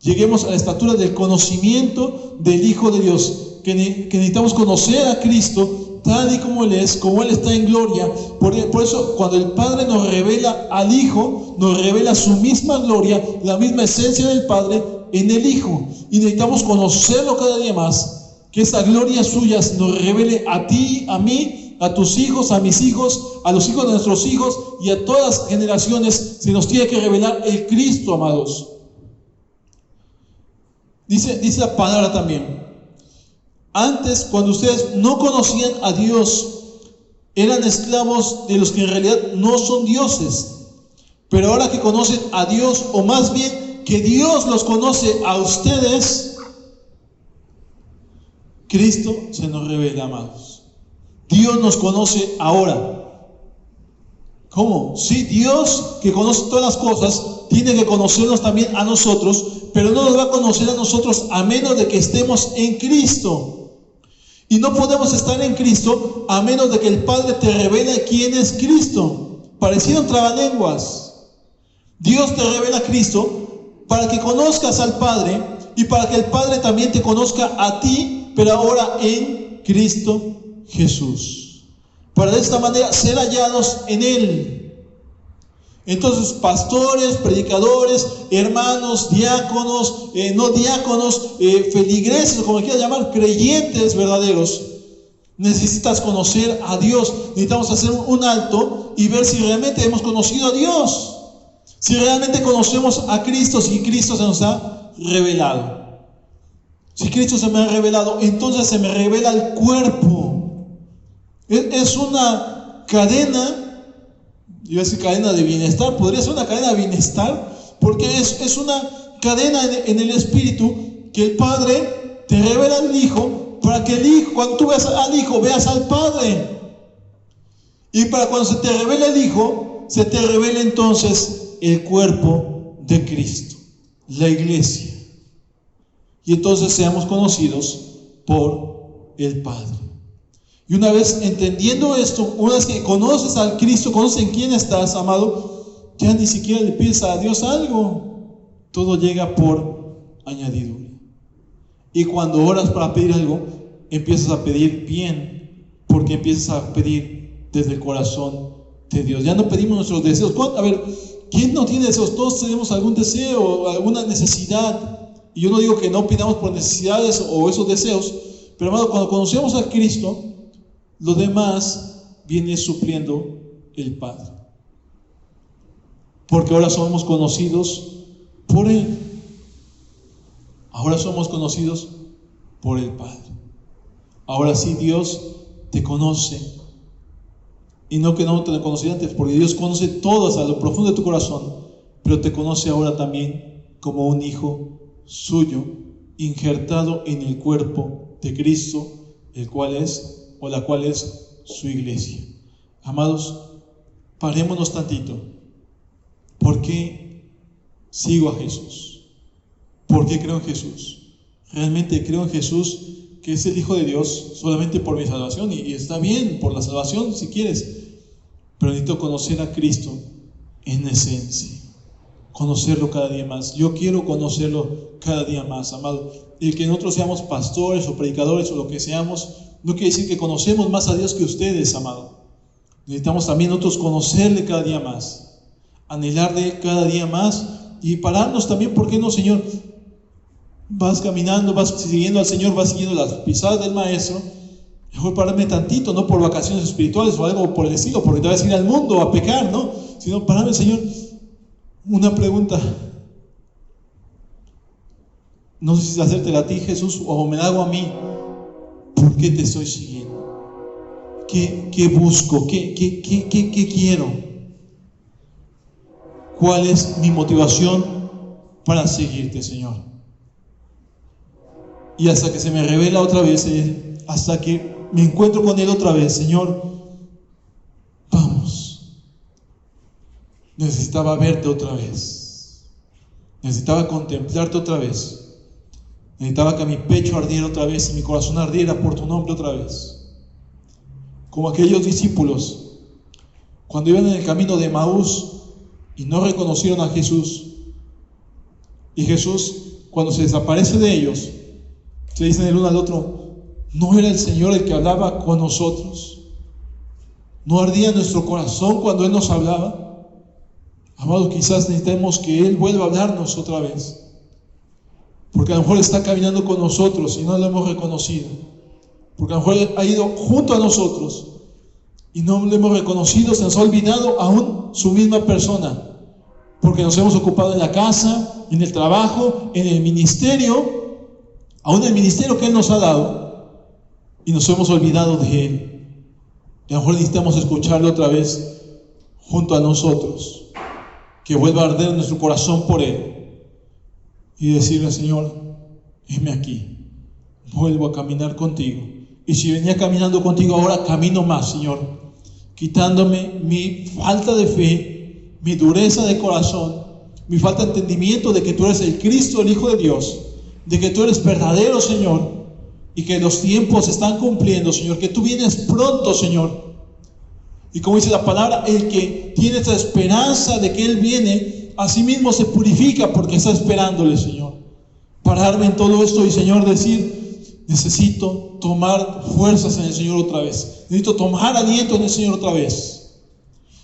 lleguemos a la estatura del conocimiento del Hijo de Dios, que necesitamos conocer a Cristo tal y como Él es, como Él está en gloria. Por eso cuando el Padre nos revela al Hijo, nos revela su misma gloria, la misma esencia del Padre en el Hijo, y necesitamos conocerlo cada día más, que esa gloria suya nos revele a ti, a mí, a tus hijos, a mis hijos, a los hijos de nuestros hijos y a todas las generaciones. Se nos tiene que revelar el Cristo, amados. Dice la palabra también, antes, cuando ustedes no conocían a Dios, eran esclavos de los que en realidad no son dioses, pero ahora que conocen a Dios, o más bien que Dios los conoce a ustedes, Cristo se nos revela, amados. Dios nos conoce ahora. ¿Cómo? Sí, Dios, que conoce todas las cosas, tiene que conocernos también a nosotros, pero no nos va a conocer a nosotros a menos de que estemos en Cristo. Y no podemos estar en Cristo a menos de que el Padre te revele quién es Cristo. Parecieron trabalenguas. Dios te revela a Cristo para que conozcas al Padre y para que el Padre también te conozca a ti, pero ahora en Cristo Jesús, para de esta manera ser hallados en Él. Entonces, pastores, predicadores, hermanos, diáconos, no diáconos, feligreses, o como quieras llamar, creyentes verdaderos, necesitas conocer a Dios. Necesitamos hacer un alto y ver si realmente hemos conocido a Dios. Si realmente conocemos a Cristo, si Cristo se nos ha revelado. Si Cristo se me ha revelado, entonces se me revela el cuerpo. Es una cadena. Yo voy a decir cadena de bienestar, podría ser una cadena de bienestar, porque es una cadena en el Espíritu que el Padre te revela al Hijo, para que el Hijo, cuando tú veas al Hijo, veas al Padre. Y para cuando se te revela el Hijo, se te revela entonces el cuerpo de Cristo, la iglesia. Y entonces seamos conocidos por el Padre. Y una vez entendiendo esto, una vez que conoces al Cristo, conoces en quién estás, amado, ya ni siquiera le pides a Dios algo. Todo llega por añadidura. Y cuando oras para pedir algo, empiezas a pedir bien, porque empiezas a pedir desde el corazón de Dios. Ya no pedimos nuestros deseos. A ver, ¿quién no tiene deseos? Todos tenemos algún deseo, alguna necesidad. Y yo no digo que no pidamos por necesidades o esos deseos, pero amado, cuando conocemos a Cristo, lo demás viene supliendo el Padre. Porque ahora somos conocidos por Él. Ahora somos conocidos por el Padre. Ahora sí Dios te conoce. Y no que no te conocía antes, porque Dios conoce todo hasta lo profundo de tu corazón, pero te conoce ahora también como un hijo suyo, injertado en el cuerpo de Cristo, el cual es o la cual es su iglesia. Amados, parémonos tantito. ¿Por qué sigo a Jesús? ¿Por qué creo en Jesús? Realmente creo en Jesús, que es el Hijo de Dios, solamente por mi salvación, y está bien por la salvación si quieres, pero necesito conocer a Cristo en esencia, conocerlo cada día más. Yo quiero conocerlo cada día más, amado. El que nosotros seamos pastores o predicadores o lo que seamos, no quiere decir que conocemos más a Dios que ustedes, amado. Necesitamos también nosotros conocerle cada día más, anhelarle cada día más y pararnos también. ¿Por qué no, Señor? Vas caminando, vas siguiendo al Señor, vas siguiendo las pisadas del Maestro. Mejor pararme tantito, no por vacaciones espirituales o algo por el estilo, porque te vas a ir al mundo a pecar, ¿no? Sino pararme, Señor. Una pregunta. No sé si hacértela a ti, Jesús, o me la hago a mí. ¿Por qué te estoy siguiendo? ¿Qué busco? ¿Qué quiero? ¿Cuál es mi motivación para seguirte, Señor? Y hasta que se me revela otra vez, hasta que me encuentro con Él otra vez, Señor, vamos. Necesitaba verte otra vez. Necesitaba contemplarte otra vez. Necesitaba que mi pecho ardiera otra vez y mi corazón ardiera por tu nombre otra vez. Como aquellos discípulos, cuando iban en el camino de Emaús y no reconocieron a Jesús. Y Jesús, cuando se desaparece de ellos, se dicen el uno al otro: ¿no era el Señor el que hablaba con nosotros? ¿No ardía nuestro corazón cuando Él nos hablaba? Amados, quizás necesitemos que Él vuelva a hablarnos otra vez. Porque a lo mejor está caminando con nosotros y no lo hemos reconocido. Porque a lo mejor ha ido junto a nosotros y no lo hemos reconocido, se nos ha olvidado aún su misma persona. Porque nos hemos ocupado en la casa, en el trabajo, en el ministerio, aún el ministerio que Él nos ha dado, y nos hemos olvidado de Él. Y a lo mejor necesitamos escucharlo otra vez junto a nosotros, que vuelva a arder nuestro corazón por Él. Y decirle: Señor, heme aquí, vuelvo a caminar contigo. Y si venía caminando contigo, ahora camino más, Señor, quitándome mi falta de fe, mi dureza de corazón, mi falta de entendimiento de que tú eres el Cristo, el Hijo de Dios, de que tú eres verdadero, Señor, y que los tiempos se están cumpliendo, Señor, que tú vienes pronto, Señor. Y como dice la palabra, el que tiene esta esperanza de que Él viene, así mismo se purifica porque está esperándole, Señor. Pararme en todo esto y, Señor, decir: necesito tomar fuerzas en el Señor otra vez. Necesito tomar aliento en el Señor otra vez.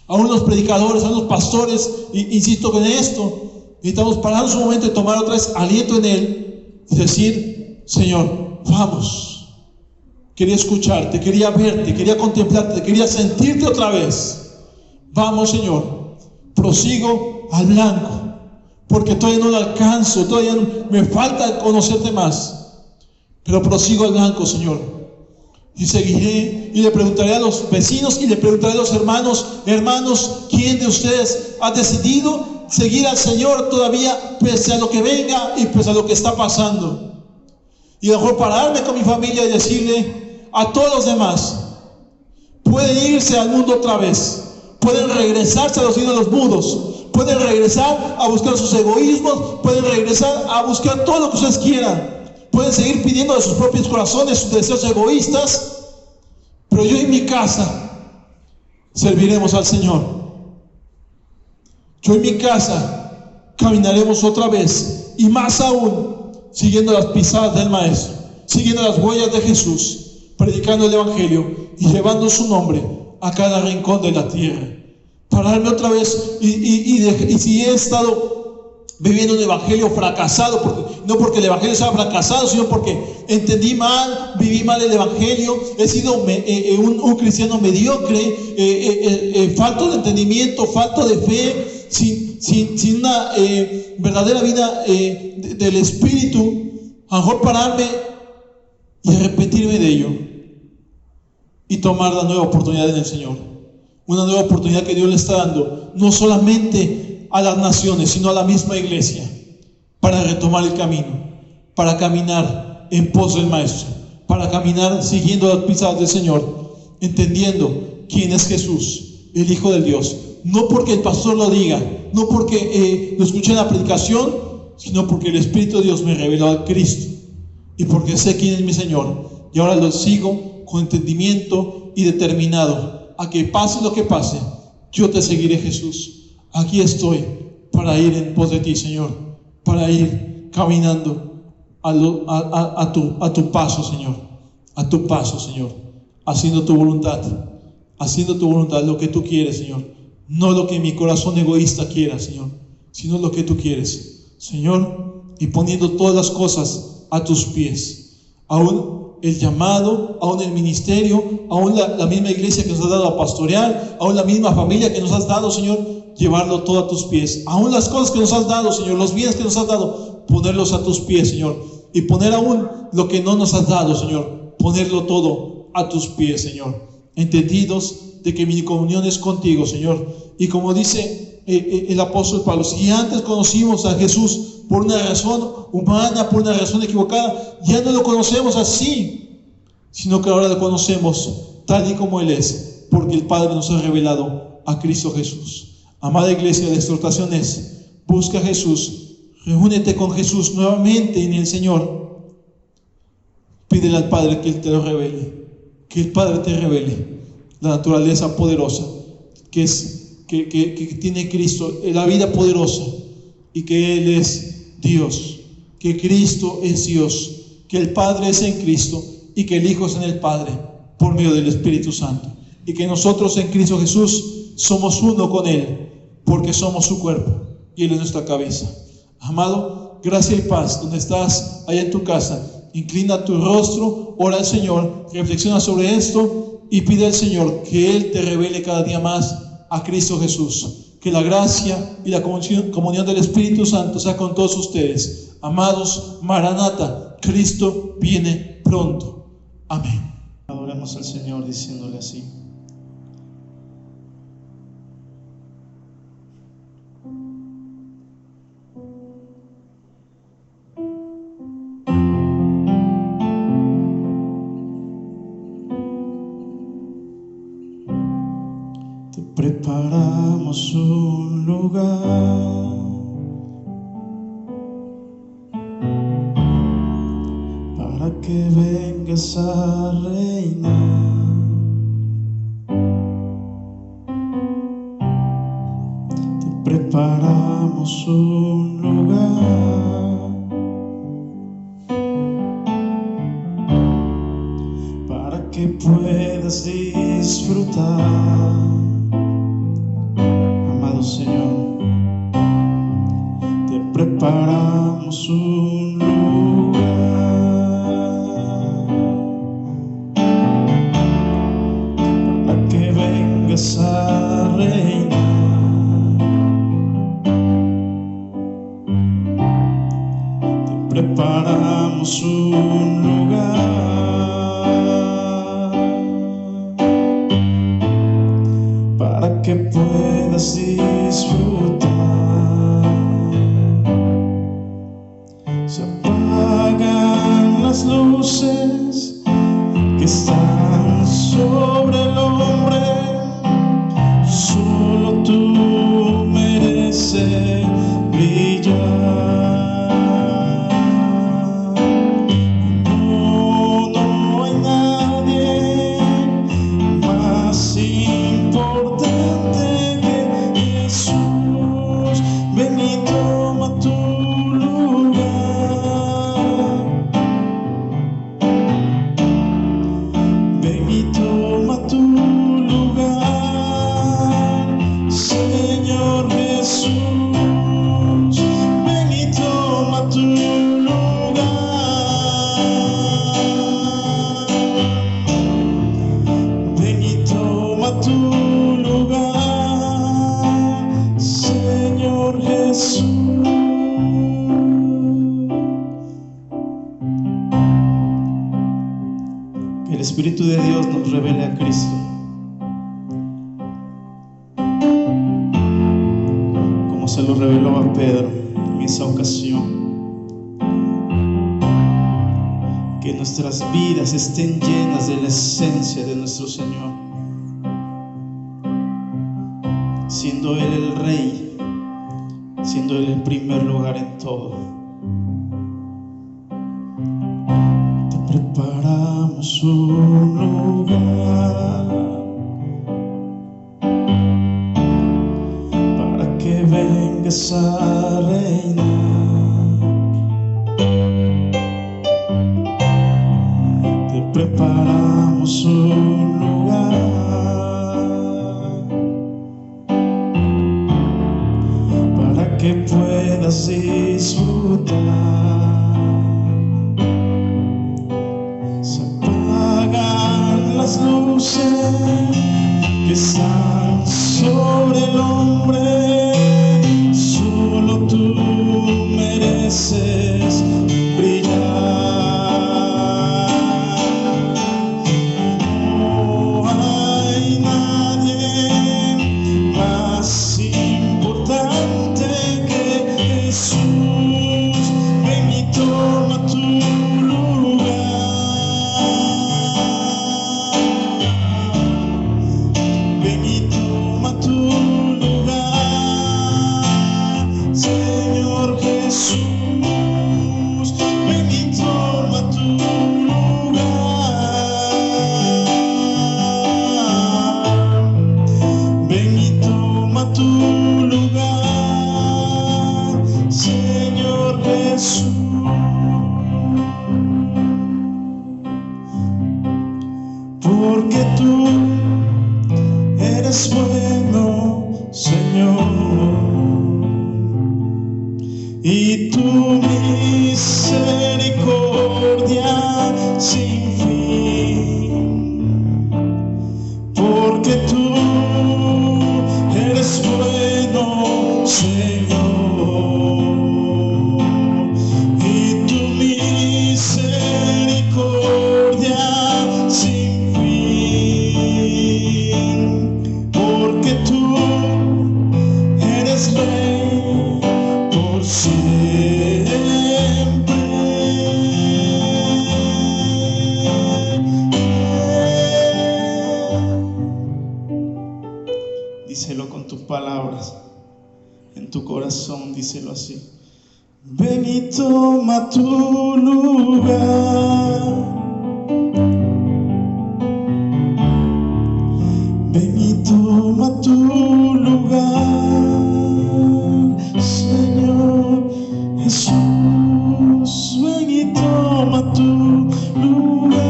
Aún los predicadores, aún los pastores, insisto en esto, necesitamos pararnos un momento y tomar otra vez aliento en Él y decir: Señor, vamos. Quería escucharte, quería verte, quería contemplarte, quería sentirte otra vez. Vamos, Señor, prosigo al blanco, porque todavía no lo alcanzo, todavía me falta conocerte más, pero prosigo al blanco, Señor, y seguiré, y le preguntaré a los vecinos y le preguntaré a los hermanos: hermanos, ¿quién de ustedes ha decidido seguir al Señor todavía, pese a lo que venga y pese a lo que está pasando? Y a lo mejor pararme con mi familia y decirle a todos los demás: pueden irse al mundo otra vez, pueden regresarse a los ídolos mudos, pueden regresar a buscar sus egoísmos, pueden regresar a buscar todo lo que ustedes quieran, pueden seguir pidiendo de sus propios corazones sus deseos egoístas, pero yo y mi casa serviremos al Señor. Yo y mi casa caminaremos otra vez, y más aún siguiendo las pisadas del Maestro, siguiendo las huellas de Jesús, predicando el Evangelio y llevando su nombre a cada rincón de la tierra. Pararme otra vez y si he estado viviendo un Evangelio fracasado, no porque el Evangelio sea fracasado, sino porque entendí mal, viví mal el Evangelio, he sido un cristiano mediocre, falto de entendimiento, falto de fe, sin una verdadera vida del Espíritu, a lo mejor pararme y arrepentirme de ello y tomar la nueva oportunidad en el Señor. Una nueva oportunidad que Dios le está dando, no solamente a las naciones, sino a la misma iglesia, para retomar el camino, para caminar en pos del Maestro, para caminar siguiendo las pisadas del Señor, entendiendo quién es Jesús, el Hijo del Dios. No porque el pastor lo diga, no porque lo escuché en la predicación, sino porque el Espíritu de Dios me reveló a Cristo, y porque sé quién es mi Señor, y ahora lo sigo con entendimiento y determinado a que pase lo que pase, yo te seguiré, Jesús. Aquí estoy para ir en pos de ti, Señor, para ir caminando a tu paso, Señor, a tu paso, Señor, haciendo tu voluntad, lo que tú quieres, Señor, no lo que mi corazón egoísta quiera, Señor, sino lo que tú quieres, Señor, y poniendo todas las cosas a tus pies, aún el llamado, aún el ministerio, aún la misma iglesia que nos has dado a pastorear, aún la misma familia que nos has dado, Señor, llevarlo todo a tus pies, aún las cosas que nos has dado, Señor, los bienes que nos has dado, ponerlos a tus pies, Señor, y poner aún lo que no nos has dado, Señor, ponerlo todo a tus pies, Señor, entendidos de que mi comunión es contigo, Señor. Y como dice el apóstol Pablo, si antes conocimos a Jesús por una razón humana, por una razón equivocada, ya no lo conocemos así, sino que ahora lo conocemos tal y como Él es, porque el Padre nos ha revelado a Cristo Jesús. Amada iglesia, la exhortación es: busca a Jesús, reúnete con Jesús nuevamente en el Señor, pídele al Padre que Él te lo revele, que el Padre te revele la naturaleza poderosa que tiene Cristo, la vida poderosa, y que Él es Dios, que Cristo es Dios, que el Padre es en Cristo y que el Hijo es en el Padre por medio del Espíritu Santo, y que nosotros en Cristo Jesús somos uno con Él, porque somos su cuerpo y Él es nuestra cabeza. Amado, gracia y paz donde estás, allá en tu casa. Inclina tu rostro, ora al Señor, reflexiona sobre esto y pide al Señor que Él te revele cada día más a Cristo Jesús. Que la gracia y la comunión del Espíritu Santo sea con todos ustedes. Amados, Maranata, Cristo viene pronto. Amén. Adoremos al Señor diciéndole así: te preparamos un lugar para que vengas a reinar. Te preparamos un lugar para que puedas disfrutar preparamos un lugar para que vengas a reinar. Te preparamos un lugar para que puedas disfrutar. Se apagan las luces que están sobre el hombre, solo tú mereces brillar. No hay nadie más importante que Jesús. Ven y toma tu lugar. Ven y toma tu lugar, Señor Jesús. Ven y toma tu lugar. Ven y toma tu lugar, Señor Jesús. Que el Espíritu de Dios nos revele a Cristo, como se lo reveló a Pedro en esa ocasión. Que nuestras vidas estén llenas de la esencia de nuestro Señor, siendo Él el Rey, siendo Él el primer lugar en todo. Te preparamos un lugar para que vengas a reinar. Te preparamos un lugar para que puedas disfrutar. Se apagan las luces que están sobre el hombre, solo tú mereces brillar. No hay nadie más importante que Jesús. Ven y toma tu lugar. Ven y toma tu lugar, Señor Jesús. Ven y toma tu lugar. Ven y toma tu lugar, Señor Jesús. Porque tú eres bueno, Señor, y tu misericordia sin fin. Porque tú eres bueno, Señor, y tu misericordia sin fin. Porque tú eres Rey por siempre. Díselo con tus palabras, en tu corazón, díselo así. Ven y toma tu lugar. Ven y toma tu lugar, Señor Jesús. Ven y toma tu lugar.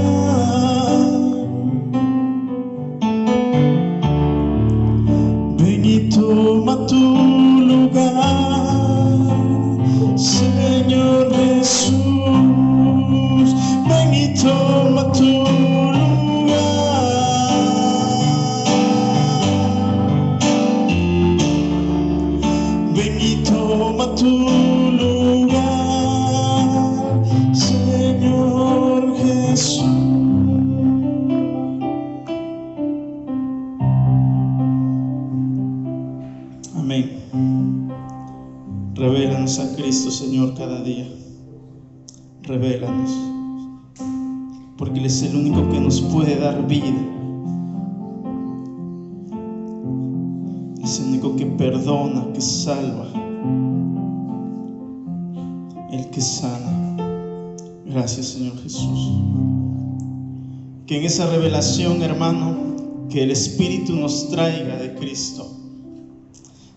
Ven y toma tu lugar, ven y toma tu lugar, Señor Jesús. Amén. Revélanos a Cristo, Señor, cada día. Revélanos, porque Él es el único que nos puede dar vida. Es el único que perdona, que salva, el que sana. Gracias, Señor Jesús. Que en esa revelación, hermano, que el Espíritu nos traiga de Cristo,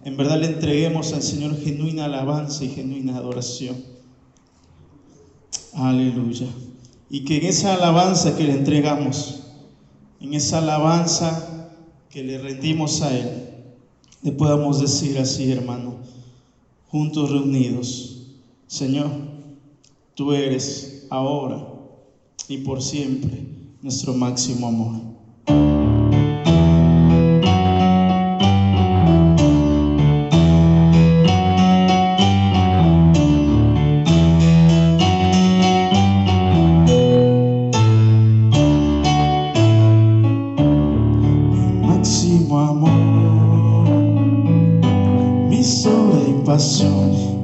en verdad le entreguemos al Señor genuina alabanza y genuina adoración. Aleluya. Y que en esa alabanza que le entregamos, en esa alabanza que le rendimos a Él, le podamos decir así, hermano, juntos reunidos: Señor, tú eres ahora y por siempre nuestro máximo amor.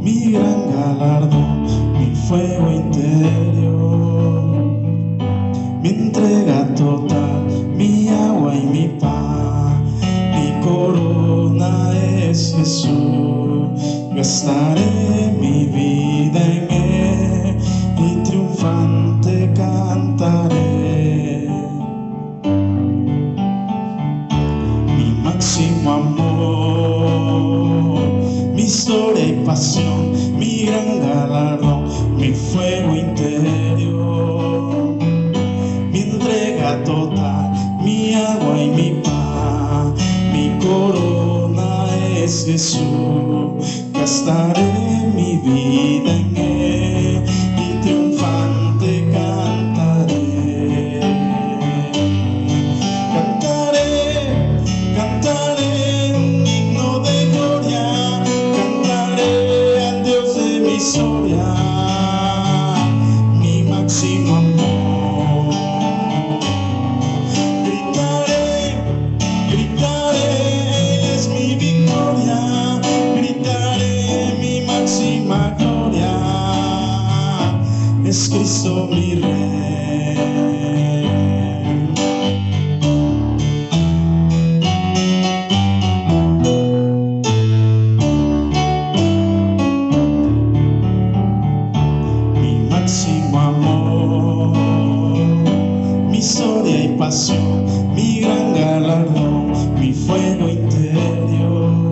Mi gran galardón, mi fuego interior, mi entrega total, mi agua y mi paz, mi corona es Jesús. Gastaré mi vida en Él y triunfante cantaré. Mi máximo amor, mi historia y pasión, mi gran galardón, mi fuego interior, mi entrega total, mi agua y mi paz, mi corona es Jesús. Gastaré mi vida en Él y triunfante cantaré. Cantaré un himno de gloria, cantaré al Dios de mi historia, mi máximo amor. Gritaré, Él es mi victoria, gritaré mi máxima gloria, es Cristo mi Rey. Mi gran galardón, mi fuego interior,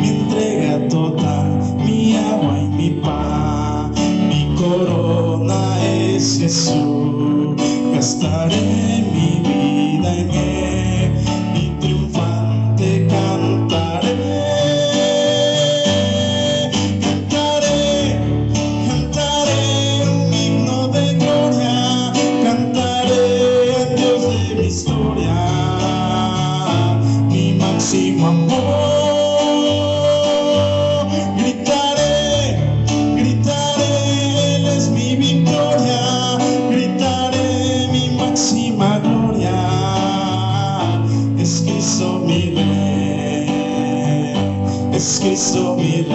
mi entrega total, mi agua y mi paz, mi corona es Jesús. Gastaré mi vida en Él y triunfante cantaré. Cantaré un himno de gloria, cantaré al Dios de mi historia, mi máximo amor. Gritaré, Él es mi victoria, gritaré mi máxima gloria, es Cristo mi Rey, es Cristo mi Rey.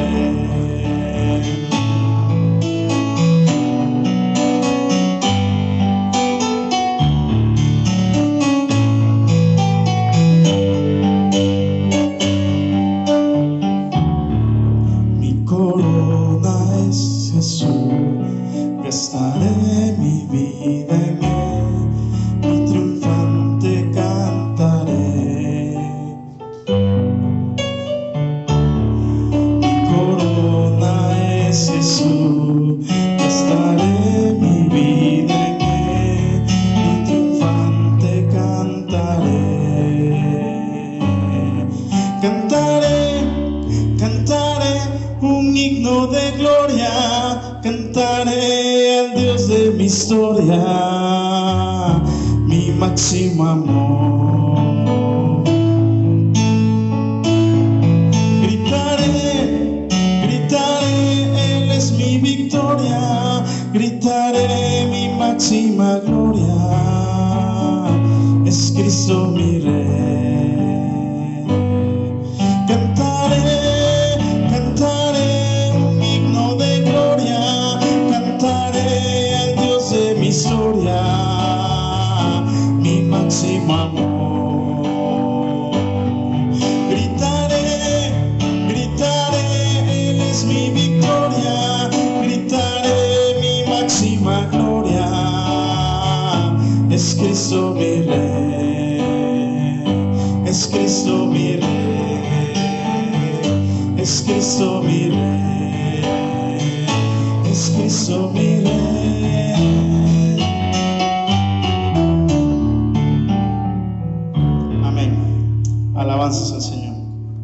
Gastaré mi vida en Él y triunfante cantaré. Mi corona es Jesús. Gastaré mi vida en Él y triunfante cantaré. Cantaré un himno de gloria, cantaré al Dios de mi historia, mi máximo amor. Gritaré, máxima gloria, es Cristo mi Rey. Cantaré, cantaré un himno de gloria, cantaré al Dios de mi historia, mi máximo amor. Gritaré, gritaré, Él es mi victoria, gritaré mi máxima gloria, es Cristo mi Rey, es Cristo mi Rey, es Cristo mi Rey, es Cristo mi Rey. Amén. Alabanzas al Señor.